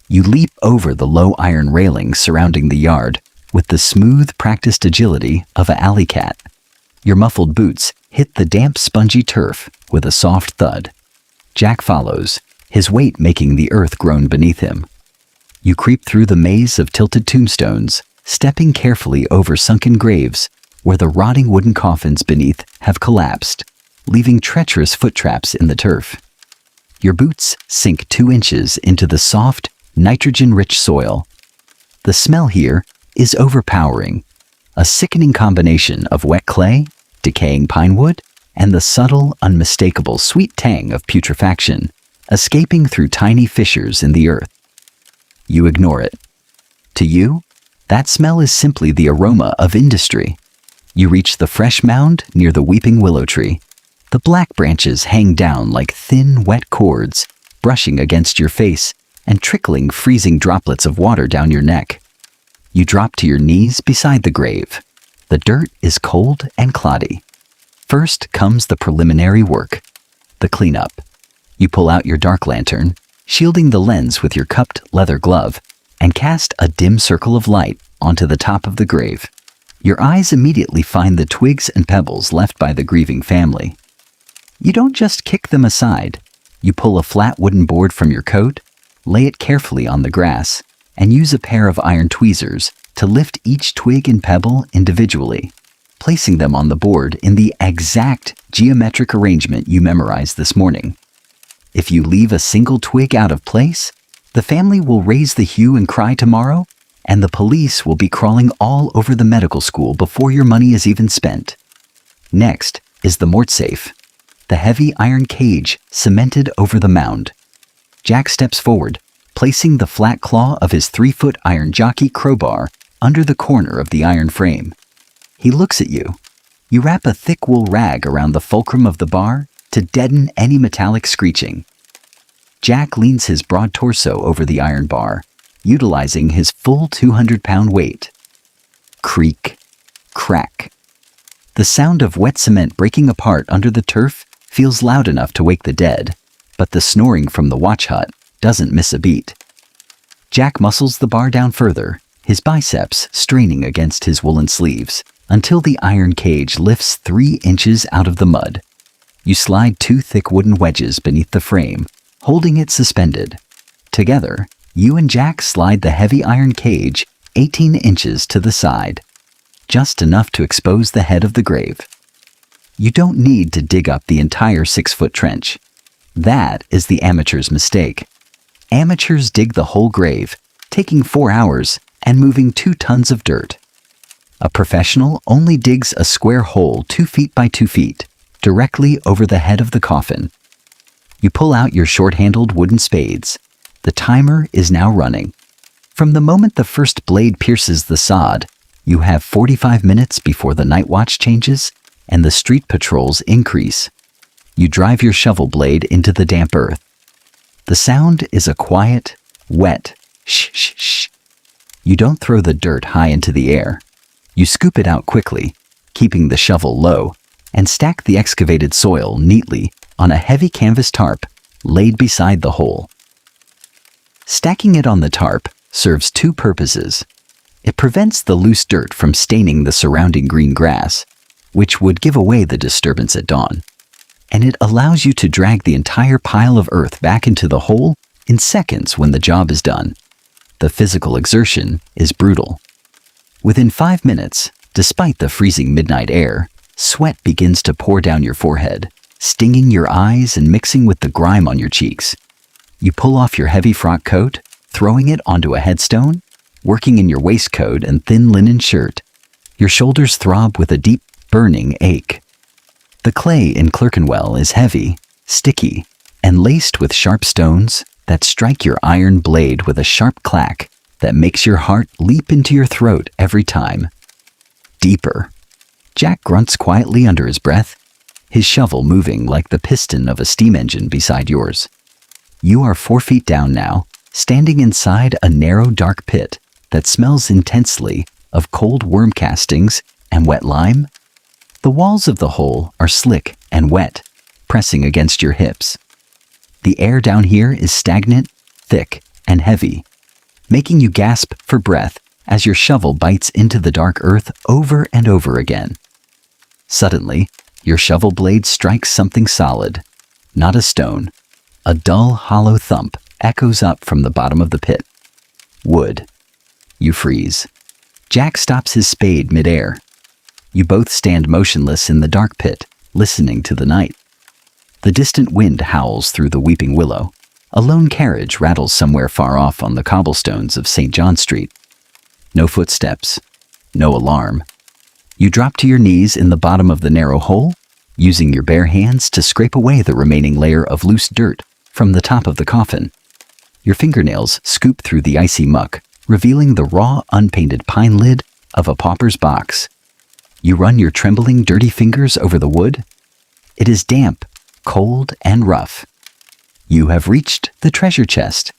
You leap over the low iron railing surrounding the yard with the smooth, practiced agility of an alley cat. Your muffled boots hit the damp, spongy turf with a soft thud. Jack follows, his weight making the earth groan beneath him. You creep through the maze of tilted tombstones, stepping carefully over sunken graves where the rotting wooden coffins beneath have collapsed, leaving treacherous foot traps in the turf. Your boots sink 2 inches into the soft, nitrogen-rich soil. The smell here is overpowering, a sickening combination of wet clay, decaying pine wood, and the subtle, unmistakable sweet tang of putrefaction, escaping through tiny fissures in the earth. You ignore it. To you, that smell is simply the aroma of industry. You reach the fresh mound near the weeping willow tree. The black branches hang down like thin, wet cords, brushing against your face and trickling freezing droplets of water down your neck. You drop to your knees beside the grave. The dirt is cold and cloddy. First comes the preliminary work, the cleanup. You pull out your dark lantern, shielding the lens with your cupped leather glove, and cast a dim circle of light onto the top of the grave. Your eyes immediately find the twigs and pebbles left by the grieving family. You don't just kick them aside. You pull a flat wooden board from your coat, lay it carefully on the grass, and use a pair of iron tweezers to lift each twig and pebble individually, placing them on the board in the exact geometric arrangement you memorized this morning. If you leave a single twig out of place, the family will raise the hue and cry tomorrow, and the police will be crawling all over the medical school before your money is even spent. Next is the mortsafe, the heavy iron cage cemented over the mound. Jack steps forward, placing the flat claw of his 3-foot iron jockey crowbar under the corner of the iron frame. He looks at you. You wrap a thick wool rag around the fulcrum of the bar to deaden any metallic screeching. Jack leans his broad torso over the iron bar, utilizing his full 200-pound weight. Creak, crack. The sound of wet cement breaking apart under the turf feels loud enough to wake the dead, but the snoring from the watch hut doesn't miss a beat. Jack muscles the bar down further, his biceps straining against his woolen sleeves, until the iron cage lifts 3 inches out of the mud. You slide 2 thick wooden wedges beneath the frame, holding it suspended. Together, you and Jack slide the heavy iron cage 18 inches to the side, just enough to expose the head of the grave. You don't need to dig up the entire 6-foot trench. That is the amateur's mistake. Amateurs dig the whole grave, taking 4 hours and moving 2 tons of dirt. A professional only digs a square hole 2 feet by 2 feet, directly over the head of the coffin. You pull out your short-handled wooden spades. The timer is now running. From the moment the first blade pierces the sod, you have 45 minutes before the night watch changes and the street patrols increase. You drive your shovel blade into the damp earth. The sound is a quiet, wet shh shh shh. You don't throw the dirt high into the air. You scoop it out quickly, keeping the shovel low, and stack the excavated soil neatly on a heavy canvas tarp laid beside the hole. Stacking it on the tarp serves 2 purposes. It prevents the loose dirt from staining the surrounding green grass, which would give away the disturbance at dawn, and it allows you to drag the entire pile of earth back into the hole in seconds when the job is done. The physical exertion is brutal. Within 5 minutes, despite the freezing midnight air, sweat begins to pour down your forehead, stinging your eyes and mixing with the grime on your cheeks. You pull off your heavy frock coat, throwing it onto a headstone, working in your waistcoat and thin linen shirt. Your shoulders throb with a deep, burning ache. The clay in Clerkenwell is heavy, sticky, and laced with sharp stones that strike your iron blade with a sharp clack that makes your heart leap into your throat every time. Deeper. Jack grunts quietly under his breath, his shovel moving like the piston of a steam engine beside yours. You are 4 feet down now, standing inside a narrow, dark pit that smells intensely of cold worm castings and wet lime. The walls of the hole are slick and wet, pressing against your hips. The air down here is stagnant, thick, and heavy, making you gasp for breath as your shovel bites into the dark earth over and over again. Suddenly, your shovel blade strikes something solid, not a stone. A dull, hollow thump echoes up from the bottom of the pit. Wood. You freeze. Jack stops his spade midair. You both stand motionless in the dark pit, listening to the night. The distant wind howls through the weeping willow. A lone carriage rattles somewhere far off on the cobblestones of St. John Street. No footsteps. No alarm. You drop to your knees in the bottom of the narrow hole, using your bare hands to scrape away the remaining layer of loose dirt from the top of the coffin. Your fingernails scoop through the icy muck, revealing the raw, unpainted pine lid of a pauper's box. You run your trembling, dirty fingers over the wood. It is damp, cold, and rough. You have reached the treasure chest.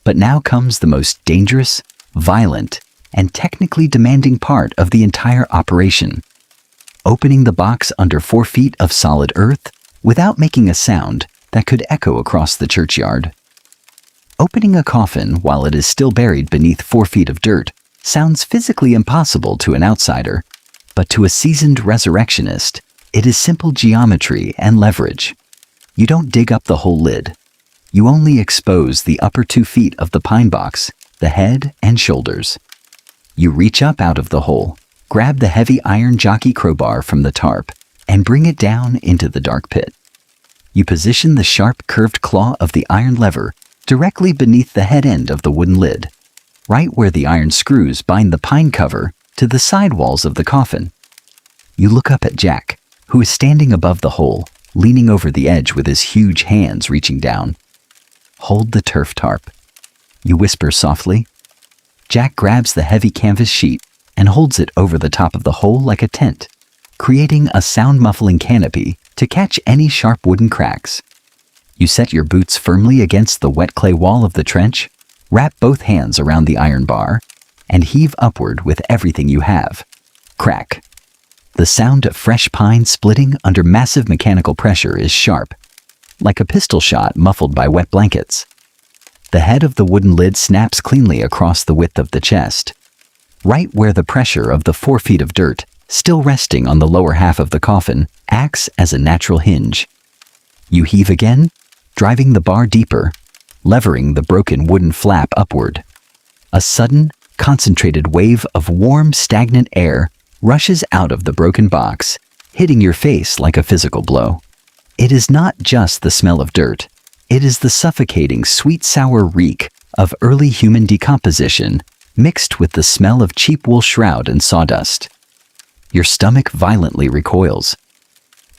But now comes the most dangerous, violent, and technically demanding part of the entire operation. Opening the box under 4 feet of solid earth without making a sound that could echo across the churchyard. Opening a coffin while it is still buried beneath 4 feet of dirt sounds physically impossible to an outsider, but to a seasoned resurrectionist, it is simple geometry and leverage. You don't dig up the whole lid. You only expose the upper 2 feet of the pine box, the head and shoulders. You reach up out of the hole, grab the heavy iron jockey crowbar from the tarp, and bring it down into the dark pit. You position the sharp, curved claw of the iron lever directly beneath the head end of the wooden lid, right where the iron screws bind the pine cover to the side walls of the coffin. You look up at Jack, who is standing above the hole, leaning over the edge with his huge hands reaching down. Hold the turf tarp. You whisper softly. Jack grabs the heavy canvas sheet and holds it over the top of the hole like a tent, creating a sound-muffling canopy to catch any sharp wooden cracks. You set your boots firmly against the wet clay wall of the trench, wrap both hands around the iron bar, and heave upward with everything you have. Crack. The sound of fresh pine splitting under massive mechanical pressure is sharp, like a pistol shot muffled by wet blankets. The head of the wooden lid snaps cleanly across the width of the chest, right where the pressure of the 4 feet of dirt, still resting on the lower half of the coffin, acts as a natural hinge. You heave again, driving the bar deeper, levering the broken wooden flap upward. A sudden, concentrated wave of warm, stagnant air rushes out of the broken box, hitting your face like a physical blow. It is not just the smell of dirt. It is the suffocating, sweet-sour reek of early human decomposition mixed with the smell of cheap wool shroud and sawdust. Your stomach violently recoils.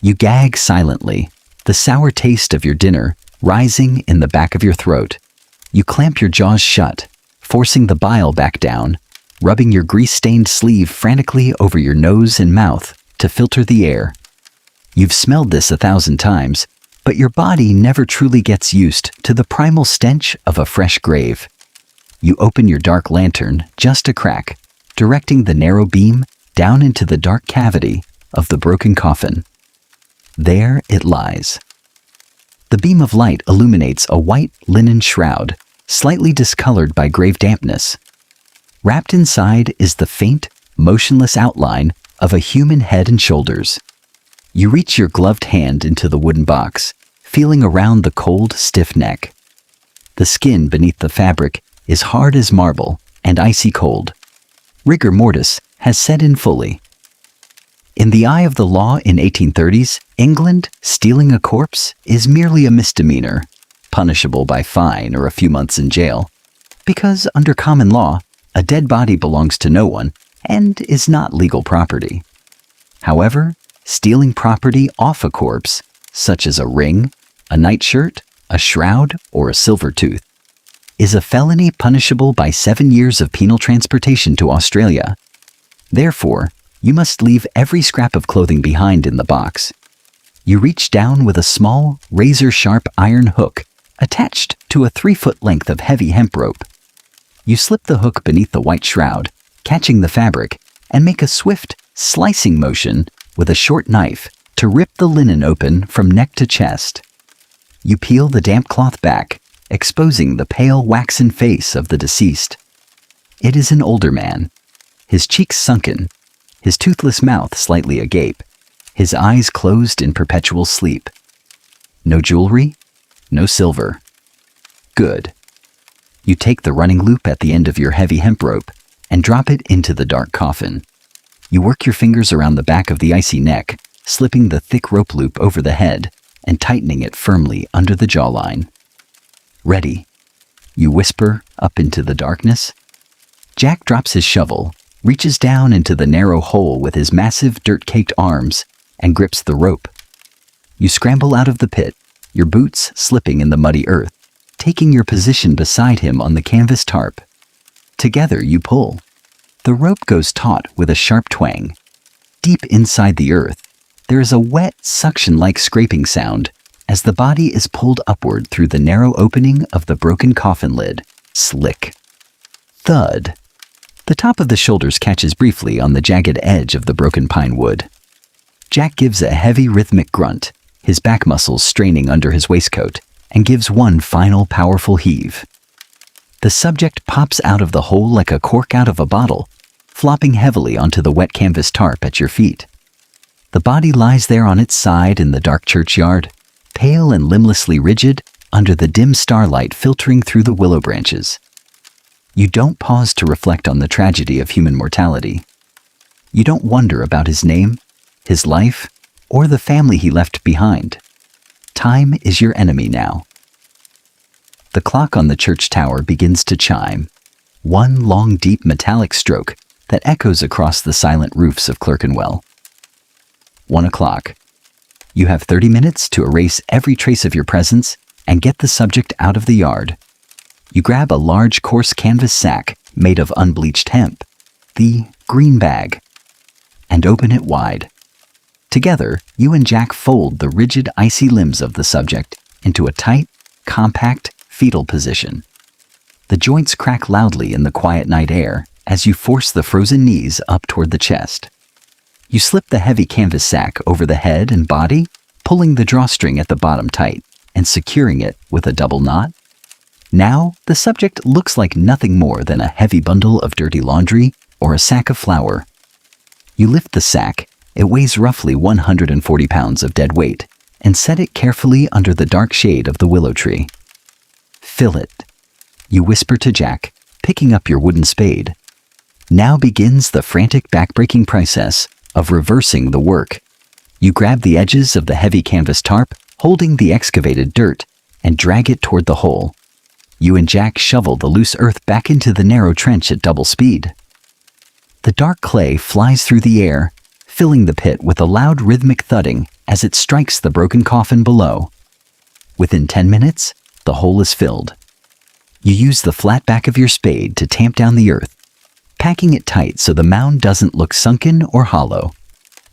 You gag silently, the sour taste of your dinner rising in the back of your throat. You clamp your jaws shut, forcing the bile back down, rubbing your grease-stained sleeve frantically over your nose and mouth to filter the air. You've smelled this 1,000 times, but your body never truly gets used to the primal stench of a fresh grave. You open your dark lantern just a crack, directing the narrow beam down into the dark cavity of the broken coffin. There it lies. The beam of light illuminates a white linen shroud, slightly discolored by grave dampness. Wrapped inside is the faint, motionless outline of a human head and shoulders. You reach your gloved hand into the wooden box, feeling around the cold, stiff neck. The skin beneath the fabric is hard as marble and icy cold. Rigor mortis has set in fully. In the eye of the law in 1830s, England, stealing a corpse is merely a misdemeanor, punishable by fine or a few months in jail, because under common law, a dead body belongs to no one and is not legal property. However, stealing property off a corpse, such as a ring, a nightshirt, a shroud, or a silver tooth, is a felony punishable by 7 years of penal transportation to Australia. Therefore, you must leave every scrap of clothing behind in the box. You reach down with a small, razor-sharp iron hook attached to a 3-foot length of heavy hemp rope. You slip the hook beneath the white shroud, catching the fabric, and make a swift, slicing motion with a short knife to rip the linen open from neck to chest. You peel the damp cloth back, exposing the pale waxen face of the deceased. It is an older man, his cheeks sunken, his toothless mouth slightly agape, his eyes closed in perpetual sleep. No jewelry, no silver. Good. You take the running loop at the end of your heavy hemp rope and drop it into the dark coffin. You work your fingers around the back of the icy neck, slipping the thick rope loop over the head and tightening it firmly under the jawline. Ready. You whisper up into the darkness. Jack drops his shovel, reaches down into the narrow hole with his massive dirt-caked arms, and grips the rope. You scramble out of the pit, your boots slipping in the muddy earth, taking your position beside him on the canvas tarp. Together you pull. The rope goes taut with a sharp twang. Deep inside the earth, there is a wet, suction-like scraping sound as the body is pulled upward through the narrow opening of the broken coffin lid. Slick. Thud. The top of the shoulders catches briefly on the jagged edge of the broken pine wood. Jack gives a heavy rhythmic grunt, his back muscles straining under his waistcoat, and gives one final powerful heave. The subject pops out of the hole like a cork out of a bottle, flopping heavily onto the wet canvas tarp at your feet. The body lies there on its side in the dark churchyard, pale and limblessly rigid under the dim starlight filtering through the willow branches. You don't pause to reflect on the tragedy of human mortality. You don't wonder about his name, his life, or the family he left behind. Time is your enemy now. The clock on the church tower begins to chime, one long deep metallic stroke that echoes across the silent roofs of Clerkenwell. 1 o'clock. You have 30 minutes to erase every trace of your presence and get the subject out of the yard. You grab a large coarse canvas sack made of unbleached hemp, the green bag, and open it wide. Together, you and Jack fold the rigid, icy limbs of the subject into a tight, compact, fetal position. The joints crack loudly in the quiet night air as you force the frozen knees up toward the chest. You slip the heavy canvas sack over the head and body, pulling the drawstring at the bottom tight and securing it with a double knot. Now, the subject looks like nothing more than a heavy bundle of dirty laundry or a sack of flour. You lift the sack. It weighs roughly 140 pounds of dead weight, and set it carefully under the dark shade of the willow tree. Fill it. You whisper to Jack, picking up your wooden spade. Now begins the frantic backbreaking process of reversing the work. You grab the edges of the heavy canvas tarp, holding the excavated dirt, and drag it toward the hole. You and Jack shovel the loose earth back into the narrow trench at double speed. The dark clay flies through the air, filling the pit with a loud rhythmic thudding as it strikes the broken coffin below. Within 10 minutes, the hole is filled. You use the flat back of your spade to tamp down the earth, packing it tight so the mound doesn't look sunken or hollow.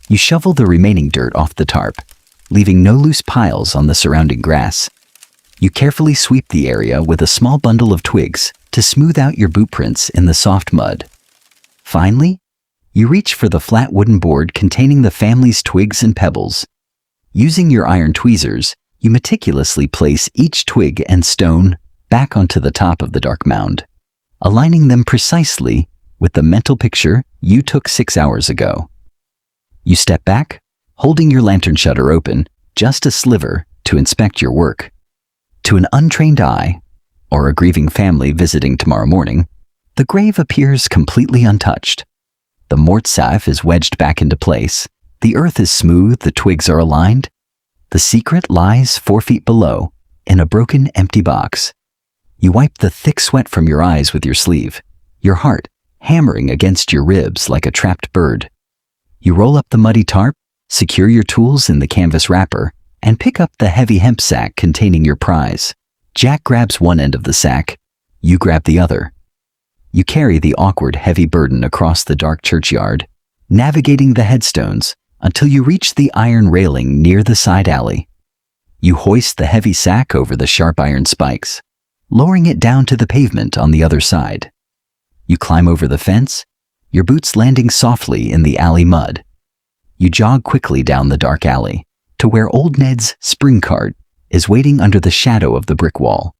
You shovel the remaining dirt off the tarp, leaving no loose piles on the surrounding grass. You carefully sweep the area with a small bundle of twigs to smooth out your boot prints in the soft mud. Finally, you reach for the flat wooden board containing the family's twigs and pebbles. Using your iron tweezers, you meticulously place each twig and stone back onto the top of the dark mound, aligning them precisely with the mental picture you took 6 hours ago. You step back, holding your lantern shutter open, just a sliver, to inspect your work. To an untrained eye, or a grieving family visiting tomorrow morning, the grave appears completely untouched. The mortsafe is wedged back into place, the earth is smooth, the twigs are aligned. The secret lies 4 feet below, in a broken, empty box. You wipe the thick sweat from your eyes with your sleeve, your heart hammering against your ribs like a trapped bird. You roll up the muddy tarp, secure your tools in the canvas wrapper, and pick up the heavy hemp sack containing your prize. Jack grabs one end of the sack, you grab the other. You carry the awkward, heavy burden across the dark churchyard, navigating the headstones until you reach the iron railing near the side alley. You hoist the heavy sack over the sharp iron spikes, lowering it down to the pavement on the other side. You climb over the fence, your boots landing softly in the alley mud. You jog quickly down the dark alley to where old Ned's spring cart is waiting under the shadow of the brick wall.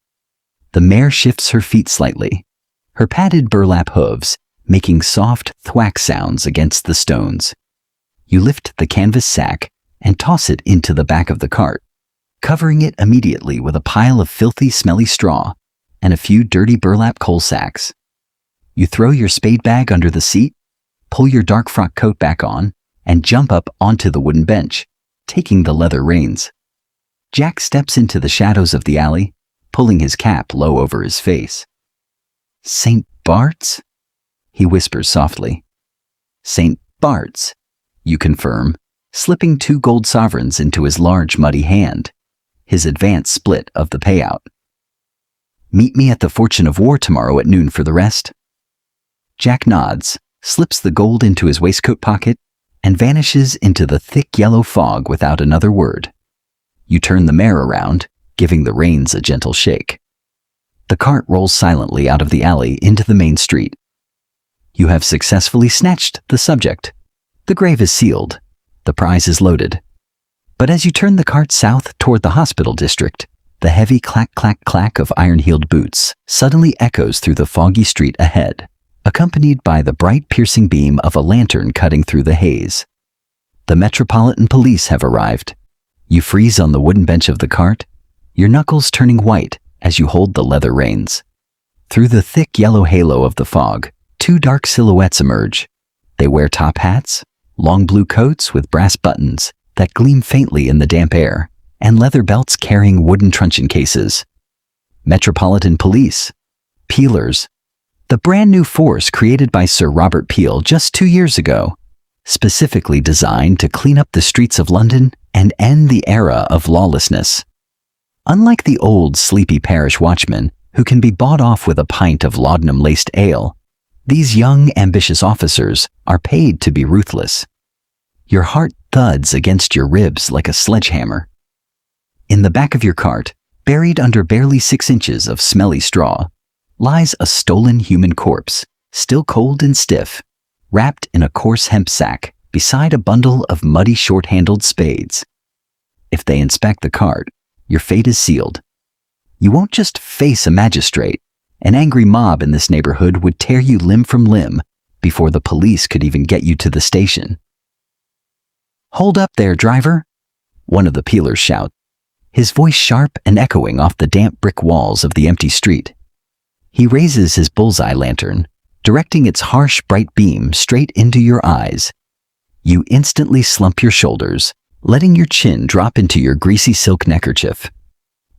The mare shifts her feet slightly, her padded burlap hooves making soft thwack sounds against the stones. You lift the canvas sack and toss it into the back of the cart, covering it immediately with a pile of filthy, smelly straw and a few dirty burlap coal sacks. You throw your spade bag under the seat, pull your dark frock coat back on, and jump up onto the wooden bench, taking the leather reins. Jack steps into the shadows of the alley, pulling his cap low over his face. "St. Bart's?" he whispers softly. "St. Bart's," you confirm, slipping 2 gold sovereigns into his large, muddy hand, his advance split of the payout. "Meet me at the Fortune of War tomorrow at noon for the rest." Jack nods, slips the gold into his waistcoat pocket, and vanishes into the thick yellow fog without another word. You turn the mare around, giving the reins a gentle shake. The cart rolls silently out of the alley into the main street. You have successfully snatched the subject. The grave is sealed. The prize is loaded. But as you turn the cart south toward the hospital district, the heavy clack-clack-clack of iron-heeled boots suddenly echoes through the foggy street ahead, accompanied by the bright piercing beam of a lantern cutting through the haze. The Metropolitan Police have arrived. You freeze on the wooden bench of the cart, your knuckles turning white as you hold the leather reins. Through the thick yellow halo of the fog, 2 dark silhouettes emerge. They wear top hats, long blue coats with brass buttons that gleam faintly in the damp air, and leather belts carrying wooden truncheon cases. Metropolitan Police, Peelers, the brand new force created by Sir Robert Peel just 2 years ago, specifically designed to clean up the streets of London and end the era of lawlessness. Unlike the old sleepy parish watchmen who can be bought off with a pint of laudanum-laced ale, these young, ambitious officers are paid to be ruthless. Your heart thuds against your ribs like a sledgehammer. In the back of your cart, buried under barely 6 inches of smelly straw, lies a stolen human corpse, still cold and stiff, wrapped in a coarse hemp sack beside a bundle of muddy short-handled spades. If they inspect the cart, your fate is sealed. You won't just face a magistrate. An angry mob in this neighborhood would tear you limb from limb before the police could even get you to the station. "Hold up there, driver," one of the peelers shouts, his voice sharp and echoing off the damp brick walls of the empty street. He raises his bullseye lantern, directing its harsh, bright beam straight into your eyes. You instantly slump your shoulders, letting your chin drop into your greasy silk neckerchief.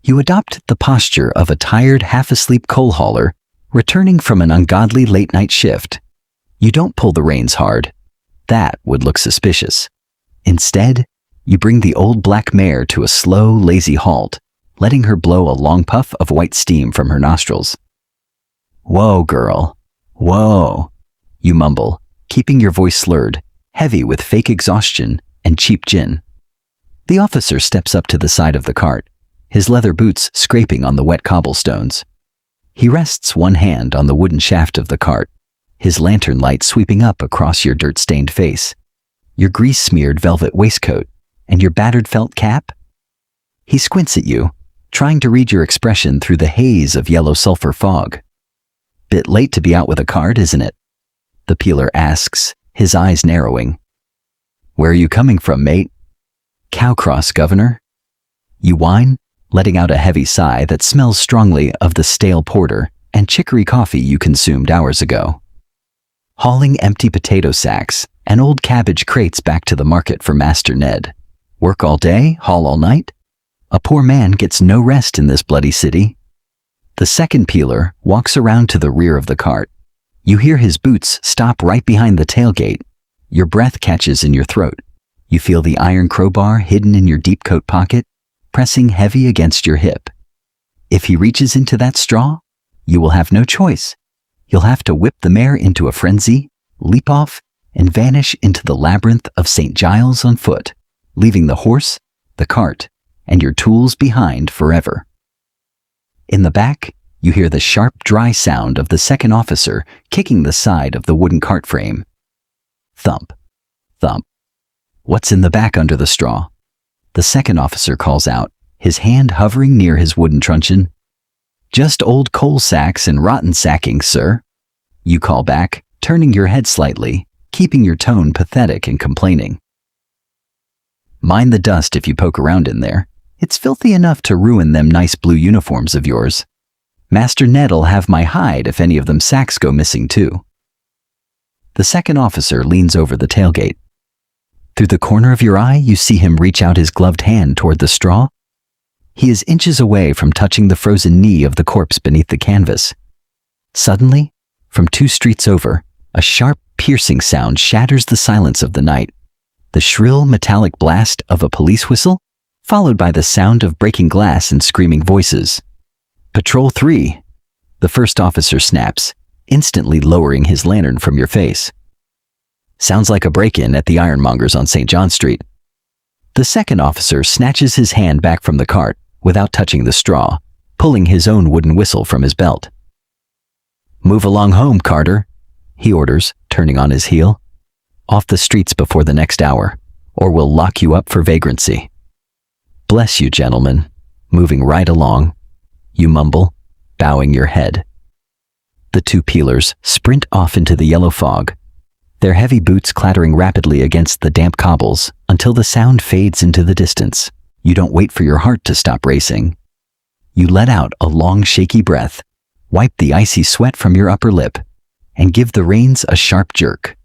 You adopt the posture of a tired, half-asleep coal hauler returning from an ungodly late-night shift. You don't pull the reins hard. That would look suspicious. Instead, you bring the old black mare to a slow, lazy halt, letting her blow a long puff of white steam from her nostrils. "Whoa, girl. Whoa," you mumble, keeping your voice slurred, heavy with fake exhaustion and cheap gin. The officer steps up to the side of the cart, his leather boots scraping on the wet cobblestones. He rests one hand on the wooden shaft of the cart, his lantern light sweeping up across your dirt-stained face, your grease-smeared velvet waistcoat, and your battered felt cap. He squints at you, trying to read your expression through the haze of yellow sulfur fog. "Bit late to be out with a cart, isn't it?" the peeler asks, his eyes narrowing. "Where are you coming from, mate?" "Cowcross, governor." You whine, letting out a heavy sigh that smells strongly of the stale porter and chicory coffee you consumed hours ago. Hauling empty potato sacks and old cabbage crates back to the market for Master Ned. Work all day, haul all night? A poor man gets no rest in this bloody city. The second peeler walks around to the rear of the cart. You hear his boots stop right behind the tailgate. Your breath catches in your throat. You feel the iron crowbar hidden in your deep coat pocket, pressing heavy against your hip. If he reaches into that straw, you will have no choice. You'll have to whip the mare into a frenzy, leap off, and vanish into the labyrinth of St. Giles on foot, leaving the horse, the cart, and your tools behind forever. In the back, You hear the sharp, dry sound of the second officer kicking the side of the wooden cart frame. Thump, thump. What's in the back under the straw? The second officer calls out, his hand hovering near his wooden truncheon. Just old coal sacks and rotten sacking, sir. You call back, turning your head slightly, keeping your tone pathetic and complaining. Mind the dust if you poke around in there. It's filthy enough to ruin them nice blue uniforms of yours. Master Ned'll have my hide if any of them sacks go missing too. The second officer leans over the tailgate. Through the corner of your eye, you see him reach out his gloved hand toward the straw. He is inches away from touching the frozen knee of the corpse beneath the canvas. Suddenly, from 2 streets over, a sharp, piercing sound shatters the silence of the night. The shrill, metallic blast of a police whistle, followed by the sound of breaking glass and screaming voices. Patrol 3, the first officer snaps, instantly lowering his lantern from your face. Sounds like a break-in at the ironmonger's on St. John Street. The second officer snatches his hand back from the cart without touching the straw, pulling his own wooden whistle from his belt. Move along home, Carter, he orders, turning on his heel. Off the streets before the next hour, or we'll lock you up for vagrancy. Bless you, gentlemen. Moving right along, you mumble, bowing your head. The 2 peelers sprint off into the yellow fog, their heavy boots clattering rapidly against the damp cobbles until the sound fades into the distance. You don't wait for your heart to stop racing. You let out a long, shaky breath, wipe the icy sweat from your upper lip, and give the reins a sharp jerk.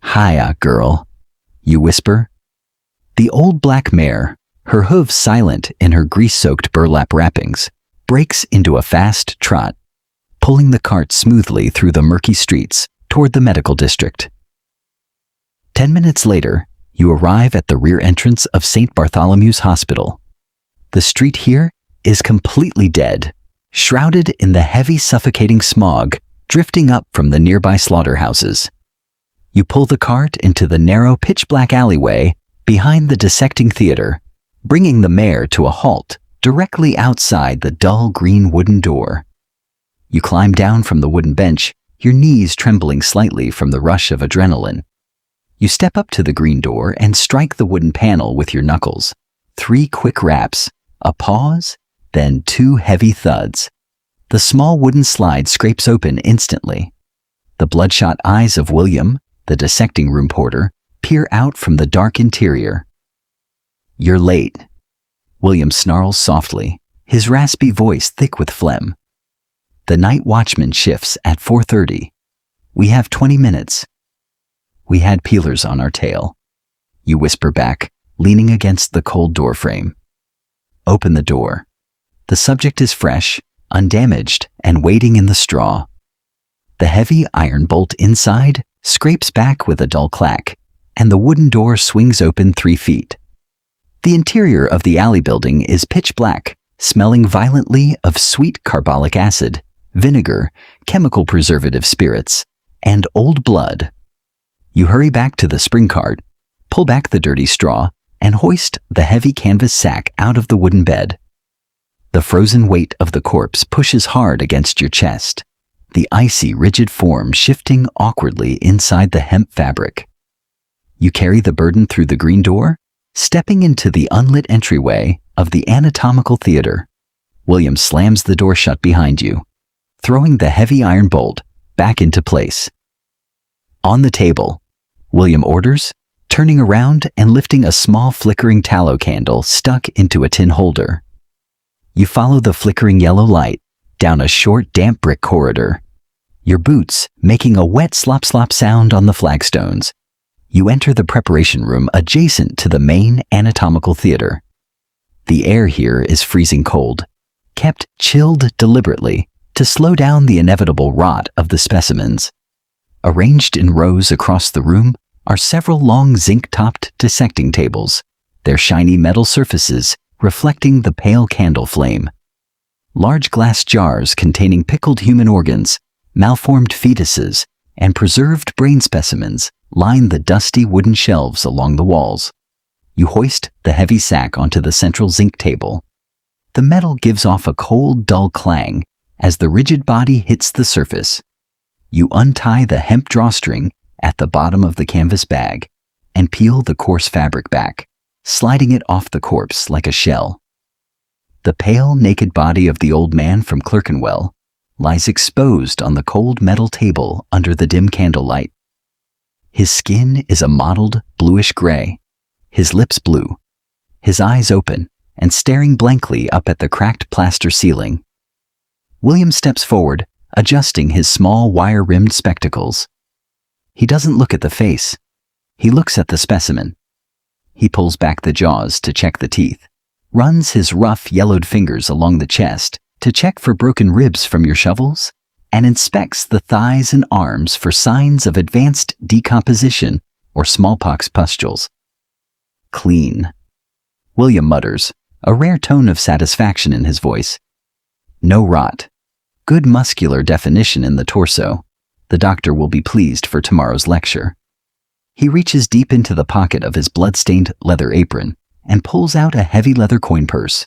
Hiya, girl, you whisper. The old black mare, her hooves silent in her grease-soaked burlap wrappings, breaks into a fast trot, pulling the cart smoothly through the murky streets toward the medical district. 10 minutes later, you arrive at the rear entrance of St. Bartholomew's Hospital. The street here is completely dead, shrouded in the heavy, suffocating smog drifting up from the nearby slaughterhouses. You pull the cart into the narrow, pitch-black alleyway behind the dissecting theater, bringing the mare to a halt directly outside the dull green wooden door. You climb down from the wooden bench, your knees trembling slightly from the rush of adrenaline. You step up to the green door and strike the wooden panel with your knuckles. 3 quick raps, a pause, then 2 heavy thuds. The small wooden slide scrapes open instantly. The bloodshot eyes of William, the dissecting room porter, peer out from the dark interior. You're late. William snarls softly, his raspy voice thick with phlegm. The night watchman shifts at 4:30. We have 20 minutes. We had peelers on our tail. You whisper back, leaning against the cold door frame. Open the door. The subject is fresh, undamaged, and waiting in the straw. The heavy iron bolt inside scrapes back with a dull clack, and the wooden door swings open 3 feet. The interior of the alley building is pitch black, smelling violently of sweet carbolic acid, vinegar, chemical preservative spirits, and old blood. You hurry back to the spring cart, pull back the dirty straw, and hoist the heavy canvas sack out of the wooden bed. The frozen weight of the corpse pushes hard against your chest, the icy, rigid form shifting awkwardly inside the hemp fabric. You carry the burden through the green door, stepping into the unlit entryway of the anatomical theater. William slams the door shut behind you, throwing the heavy iron bolt back into place. On the table, William orders, turning around and lifting a small flickering tallow candle stuck into a tin holder. You follow the flickering yellow light down a short, damp brick corridor, your boots making a wet slop-slop sound on the flagstones. You enter the preparation room adjacent to the main anatomical theater. The air here is freezing cold, kept chilled deliberately to slow down the inevitable rot of the specimens. Arranged in rows across the room are several long zinc-topped dissecting tables, their shiny metal surfaces reflecting the pale candle flame. Large glass jars containing pickled human organs, malformed fetuses, and preserved brain specimens line the dusty wooden shelves along the walls. You hoist the heavy sack onto the central zinc table. The metal gives off a cold, dull clang as the rigid body hits the surface. You untie the hemp drawstring at the bottom of the canvas bag and peel the coarse fabric back, sliding it off the corpse like a shell. The pale, naked body of the old man from Clerkenwell lies exposed on the cold metal table under the dim candlelight. His skin is a mottled bluish gray, his lips blue, his eyes open and staring blankly up at the cracked plaster ceiling. William steps forward, adjusting his small wire-rimmed spectacles. He doesn't look at the face. He looks at the specimen. He pulls back the jaws to check the teeth, runs his rough, yellowed fingers along the chest to check for broken ribs from your shovels, and inspects the thighs and arms for signs of advanced decomposition or smallpox pustules. Clean. William mutters, a rare tone of satisfaction in his voice. No rot. Good muscular definition in the torso. The doctor will be pleased for tomorrow's lecture. He reaches deep into the pocket of his blood-stained leather apron and pulls out a heavy leather coin purse.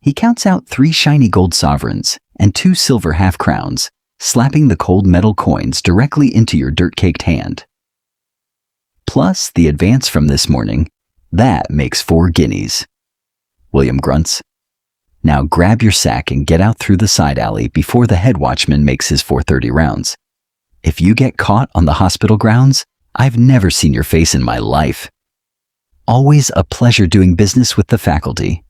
He counts out 3 shiny gold sovereigns and 2 silver half-crowns, slapping the cold metal coins directly into your dirt-caked hand. Plus the advance from this morning, that makes 4 guineas. William grunts. Now grab your sack and get out through the side alley before the head watchman makes his 4:30 rounds. If you get caught on the hospital grounds, I've never seen your face in my life. Always a pleasure doing business with the faculty,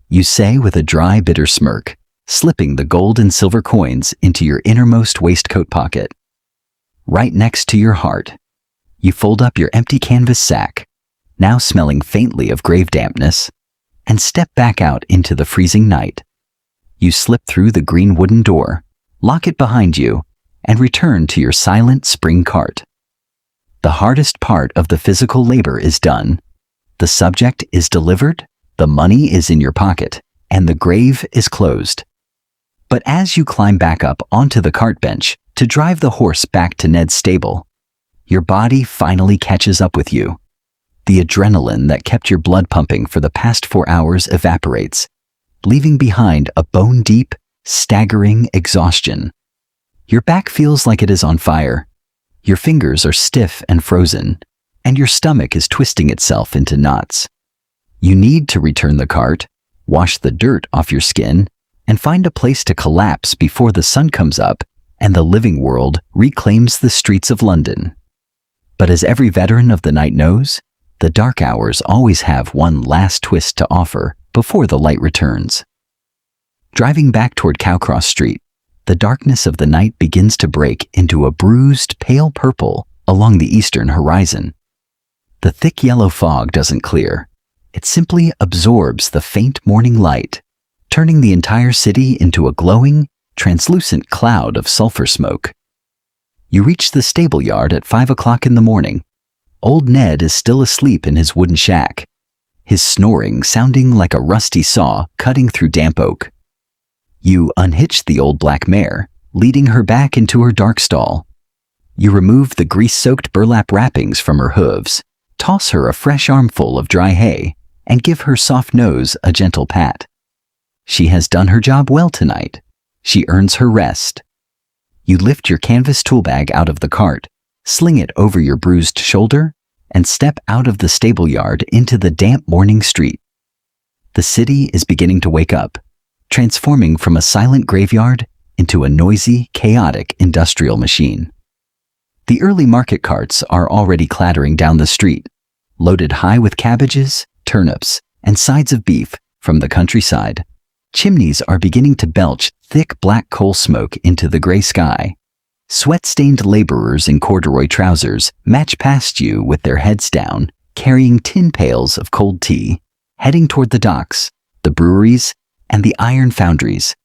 you say with a dry, bitter smirk, slipping the gold and silver coins into your innermost waistcoat pocket. Right next to your heart, you fold up your empty canvas sack, now smelling faintly of grave dampness, and step back out into the freezing night. You slip through the green wooden door, lock it behind you, and return to your silent spring cart. The hardest part of the physical labor is done. The subject is delivered, the money is in your pocket, and the grave is closed. But as you climb back up onto the cart bench to drive the horse back to Ned's stable, your body finally catches up with you. The adrenaline that kept your blood pumping for the past 4 hours evaporates, leaving behind a bone-deep, staggering exhaustion. Your back feels like it is on fire. Your fingers are stiff and frozen, and your stomach is twisting itself into knots. You need to return the cart, wash the dirt off your skin, and find a place to collapse before the sun comes up and the living world reclaims the streets of London. But as every veteran of the night knows, the dark hours always have one last twist to offer before the light returns. Driving back toward Cowcross Street, the darkness of the night begins to break into a bruised pale purple along the eastern horizon. The thick yellow fog doesn't clear. It simply absorbs the faint morning light, turning the entire city into a glowing, translucent cloud of sulfur smoke. You reach the stable yard at 5 o'clock in the morning. Old Ned is still asleep in his wooden shack, his snoring sounding like a rusty saw cutting through damp oak. You unhitch the old black mare, leading her back into her dark stall. You remove the grease-soaked burlap wrappings from her hooves, toss her a fresh armful of dry hay, and give her soft nose a gentle pat. She has done her job well tonight. She earns her rest. You lift your canvas tool bag out of the cart, sling it over your bruised shoulder, and step out of the stable yard into the damp morning street. The city is beginning to wake up, transforming from a silent graveyard into a noisy, chaotic industrial machine. The early market carts are already clattering down the street, loaded high with cabbages, turnips, and sides of beef from the countryside. Chimneys are beginning to belch thick black coal smoke into the gray sky. Sweat-stained laborers in corduroy trousers match past you with their heads down, carrying tin pails of cold tea, heading toward the docks, the breweries, and the iron foundries.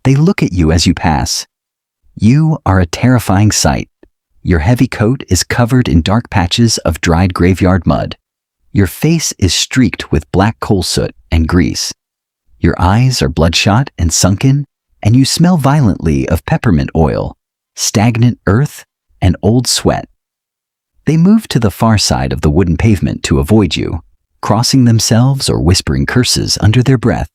They look at you as you pass. You are a terrifying sight. Your heavy coat is covered in dark patches of dried graveyard mud. Your face is streaked with black coal soot and grease. Your eyes are bloodshot and sunken, and you smell violently of peppermint oil, stagnant earth, and old sweat. They move to the far side of the wooden pavement to avoid you, crossing themselves or whispering curses under their breath.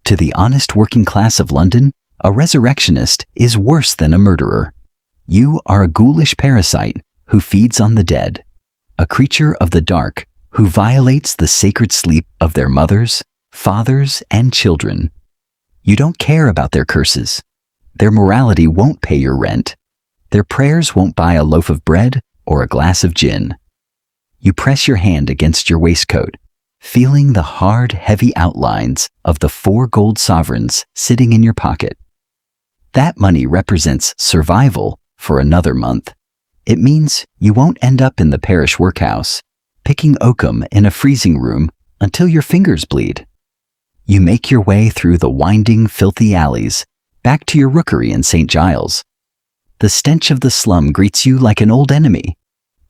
To the honest working class of London, A resurrectionist is worse than a murderer. You are a ghoulish parasite who feeds on the dead, a creature of the dark who violates the sacred sleep of their mothers, fathers, and children. You don't care about their curses. Their morality won't pay your rent. Their prayers won't buy a loaf of bread or a glass of gin. You press your hand against your waistcoat, feeling the hard, heavy outlines of the 4 gold sovereigns sitting in your pocket. That money represents survival for another month. It means you won't end up in the parish workhouse, picking oakum in a freezing room until your fingers bleed. You make your way through the winding, filthy alleys, back to your rookery in St. Giles. The stench of the slum greets you like an old enemy.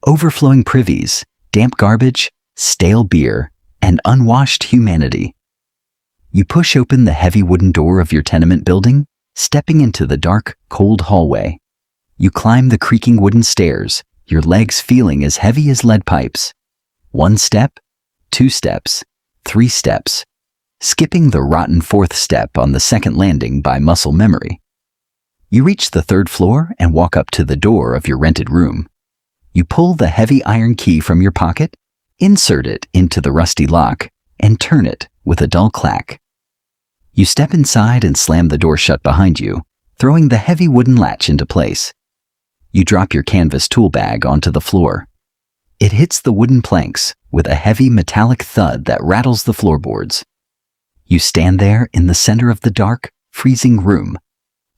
Overflowing privies, damp garbage, stale beer, and unwashed humanity. You push open the heavy wooden door of your tenement building, stepping into the dark, cold hallway. You climb the creaking wooden stairs, your legs feeling as heavy as lead pipes. 1 step, 2 steps, 3 steps, skipping the rotten 4th step on the second landing by muscle memory. You reach the 3rd floor and walk up to the door of your rented room. You pull the heavy iron key from your pocket, insert it into the rusty lock, and turn it with a dull clack. You step inside and slam the door shut behind you, throwing the heavy wooden latch into place. You drop your canvas tool bag onto the floor. It hits the wooden planks with a heavy metallic thud that rattles the floorboards. You stand there in the center of the dark, freezing room,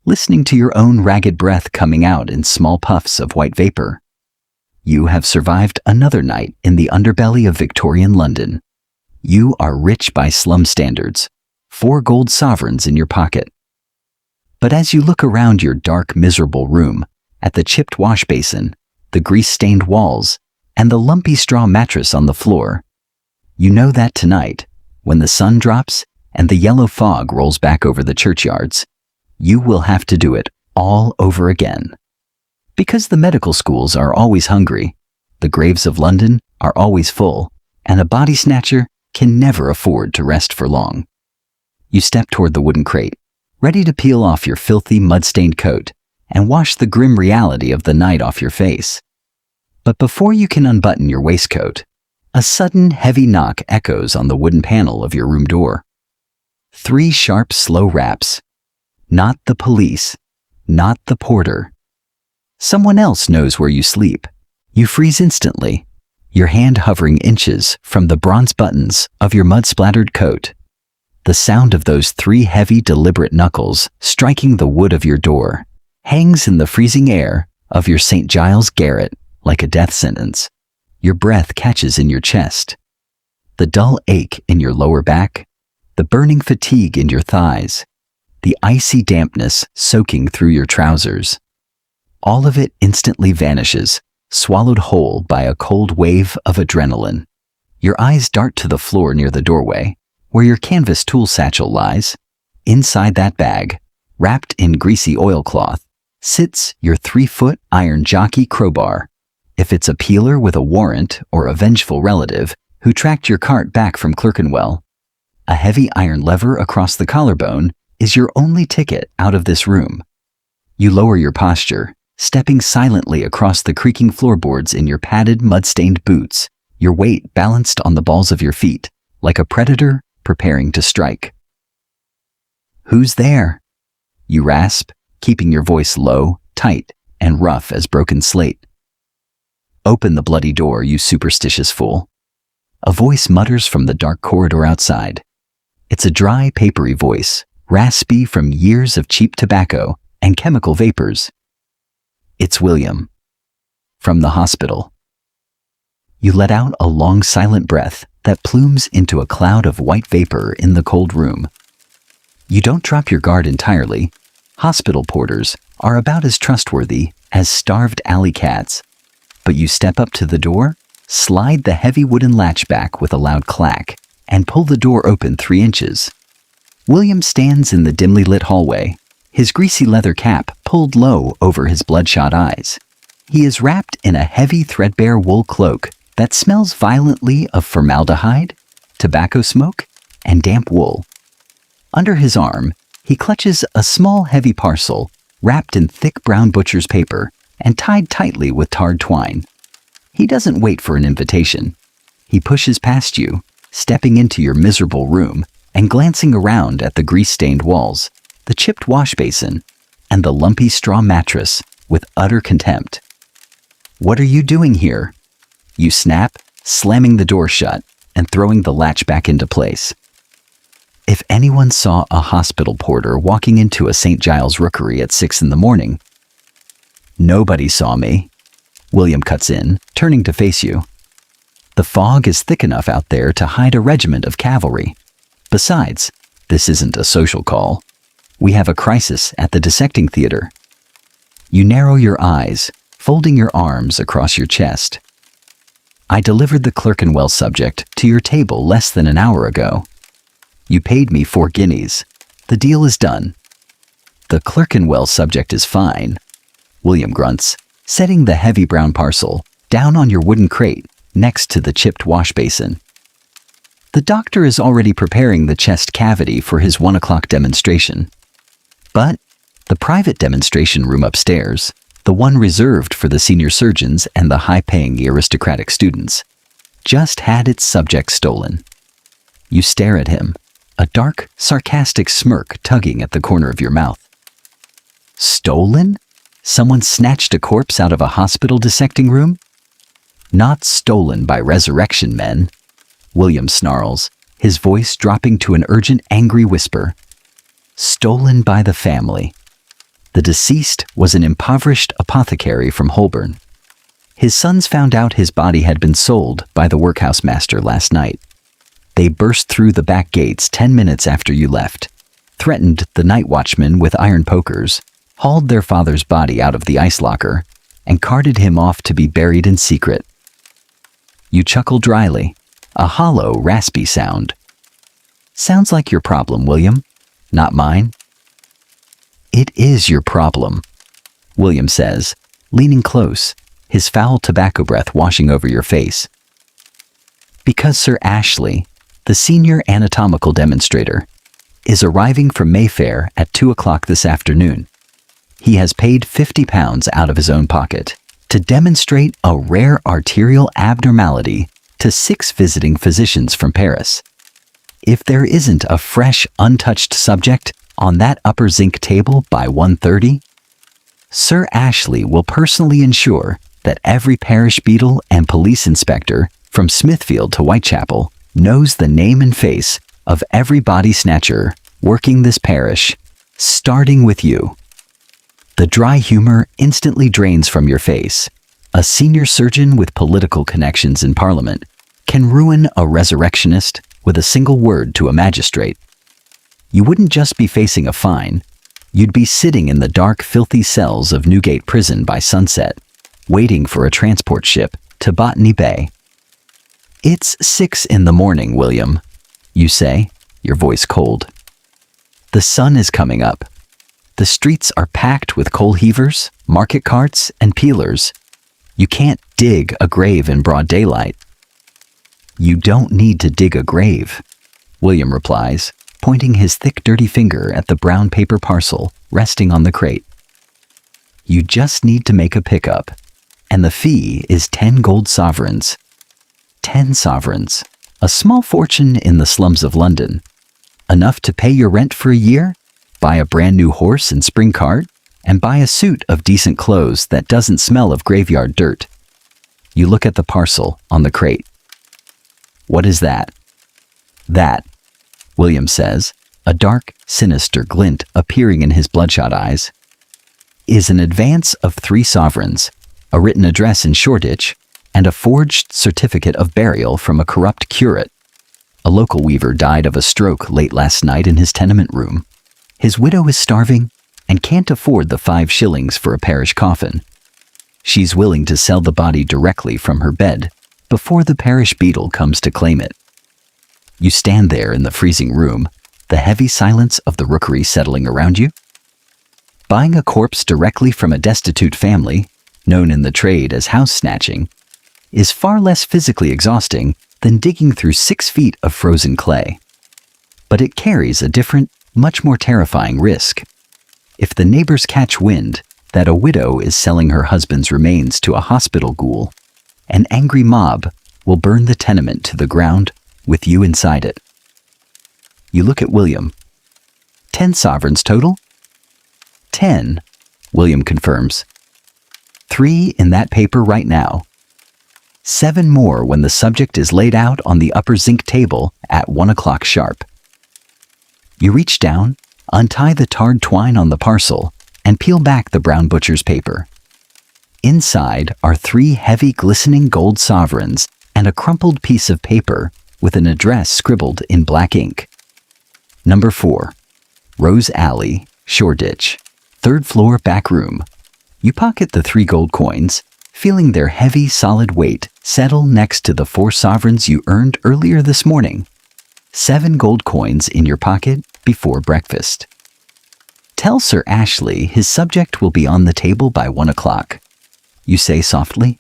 listening to your own ragged breath coming out in small puffs of white vapor. You have survived another night in the underbelly of Victorian London. You are rich by slum standards, 4 gold sovereigns in your pocket. But as you look around your dark, miserable room, at the chipped wash basin, the grease-stained walls, and the lumpy straw mattress on the floor, you know that tonight, when the sun drops and the yellow fog rolls back over the churchyards, you will have to do it all over again. Because the medical schools are always hungry, the graves of London are always full, and a body snatcher can never afford to rest for long. You step toward the wooden crate, ready to peel off your filthy, mud-stained coat and wash the grim reality of the night off your face. But before you can unbutton your waistcoat, a sudden, heavy knock echoes on the wooden panel of your room door. 3 sharp, slow raps. Not the police, not the porter. Someone else knows where you sleep. You freeze instantly, your hand hovering inches from the bronze buttons of your mud-splattered coat. The sound of those 3 heavy, deliberate knuckles striking the wood of your door hangs in the freezing air of your St. Giles garret like a death sentence. Your breath catches in your chest. The dull ache in your lower back, the burning fatigue in your thighs, the icy dampness soaking through your trousers. All of it instantly vanishes, swallowed whole by a cold wave of adrenaline. Your eyes dart to the floor near the doorway, where your canvas tool satchel lies. Inside that bag, wrapped in greasy oilcloth, sits your 3-foot iron jockey crowbar. If it's a peeler with a warrant or a vengeful relative who tracked your cart back from Clerkenwell, a heavy iron lever across the collarbone is your only ticket out of this room. You lower your posture, stepping silently across the creaking floorboards in your padded, mud-stained boots, your weight balanced on the balls of your feet, like a predator preparing to strike. "Who's there?" you rasp, keeping your voice low, tight, and rough as broken slate. "Open the bloody door, you superstitious fool." A voice mutters from the dark corridor outside. It's a dry, papery voice, raspy from years of cheap tobacco and chemical vapors. It's William. From the hospital. You let out a long, silent breath that plumes into a cloud of white vapor in the cold room. You don't drop your guard entirely. Hospital porters are about as trustworthy as starved alley cats. But you step up to the door, slide the heavy wooden latch back with a loud clack, and pull the door open 3 inches. William stands in the dimly lit hallway, his greasy leather cap pulled low over his bloodshot eyes. He is wrapped in a heavy threadbare wool cloak that smells violently of formaldehyde, tobacco smoke, and damp wool. Under his arm, He clutches a small, heavy parcel wrapped in thick brown butcher's paper and tied tightly with tarred twine. He doesn't wait for an invitation. He pushes past you, stepping into your miserable room and glancing around at the grease-stained walls, the chipped wash basin, and the lumpy straw mattress with utter contempt. "What are you doing here?" You snap, slamming the door shut and throwing the latch back into place. If anyone saw a hospital porter walking into a St. Giles rookery at 6 in the morning, "Nobody saw me," William cuts in, turning to face you. "The fog is thick enough out there to hide a regiment of cavalry. Besides, this isn't a social call. We have a crisis at the dissecting theater." You narrow your eyes, folding your arms across your chest. "I delivered the Clerkenwell subject to your table less than an hour ago. You paid me 4 guineas. The deal is done." "The Clerkenwell subject is fine," William grunts, setting the heavy brown parcel down on your wooden crate next to the chipped wash basin. The doctor is already preparing the chest cavity for his 1 o'clock demonstration. But the private demonstration room upstairs, the one reserved for the senior surgeons and the high-paying aristocratic students, just had its subject stolen. You stare at him, a dark, sarcastic smirk tugging at the corner of your mouth. "Stolen? Someone snatched a corpse out of a hospital dissecting room?" "Not stolen by resurrection men," William snarls, his voice dropping to an urgent, angry whisper. "Stolen by the family." The deceased was an impoverished apothecary from Holborn. His sons found out his body had been sold by the workhouse master last night. They burst through the back gates 10 minutes after you left, threatened the night watchmen with iron pokers, hauled their father's body out of the ice locker, and carted him off to be buried in secret. You chuckle dryly, a hollow, raspy sound. "Sounds like your problem, William, not mine." "It is your problem," William says, leaning close, his foul tobacco breath washing over your face. "Because Sir Ashley, the senior anatomical demonstrator, is arriving from Mayfair at 2 o'clock this afternoon. He has paid £50 out of his own pocket to demonstrate a rare arterial abnormality to 6 visiting physicians from Paris. If there isn't a fresh, untouched subject on that upper zinc table by 1:30, Sir Ashley will personally ensure that every parish beadle and police inspector from Smithfield to Whitechapel knows the name and face of every body snatcher working this parish, starting with you." The dry humor instantly drains from your face. A senior surgeon with political connections in Parliament can ruin a resurrectionist with a single word to a magistrate. You wouldn't just be facing a fine, you'd be sitting in the dark, filthy cells of Newgate Prison by sunset, waiting for a transport ship to Botany Bay. "It's 6 in the morning, William," you say, your voice cold. "The sun is coming up. The streets are packed with coal heavers, market carts, and peelers. You can't dig a grave in broad daylight." "You don't need to dig a grave," William replies, pointing his thick, dirty finger at the brown paper parcel resting on the crate. "You just need to make a pickup, and the fee is 10 gold sovereigns. 10 sovereigns, a small fortune in the slums of London. Enough to pay your rent for a year, buy a brand new horse and spring cart, and buy a suit of decent clothes that doesn't smell of graveyard dirt." You look at the parcel on the crate. "What is that?" "That," William says, a dark, sinister glint appearing in his bloodshot eyes, "is an advance of 3 sovereigns, a written address in Shoreditch, and a forged certificate of burial from a corrupt curate. A local weaver died of a stroke late last night in his tenement room. His widow is starving and can't afford the 5 shillings for a parish coffin. She's willing to sell the body directly from her bed before the parish beadle comes to claim it." You stand there in the freezing room, the heavy silence of the rookery settling around you. Buying a corpse directly from a destitute family, known in the trade as house snatching, is far less physically exhausting than digging through 6 feet of frozen clay. But it carries a different, much more terrifying risk. If the neighbors catch wind that a widow is selling her husband's remains to a hospital ghoul, an angry mob will burn the tenement to the ground with you inside it. You look at William. 10 sovereigns total? 10, William confirms. 3 in that paper right now. 7 more when the subject is laid out on the upper zinc table at 1 o'clock sharp. You reach down, untie the tarred twine on the parcel, and peel back the brown butcher's paper. Inside are 3 heavy glistening gold sovereigns and a crumpled piece of paper with an address scribbled in black ink. Number 4, Rose Alley, Shoreditch, 3rd floor back room. You pocket the 3 gold coins, feeling their heavy, solid weight settle next to the 4 sovereigns you earned earlier this morning. 7 gold coins in your pocket before breakfast. Tell Sir Ashley his subject will be on the table by 1 o'clock. You say softly.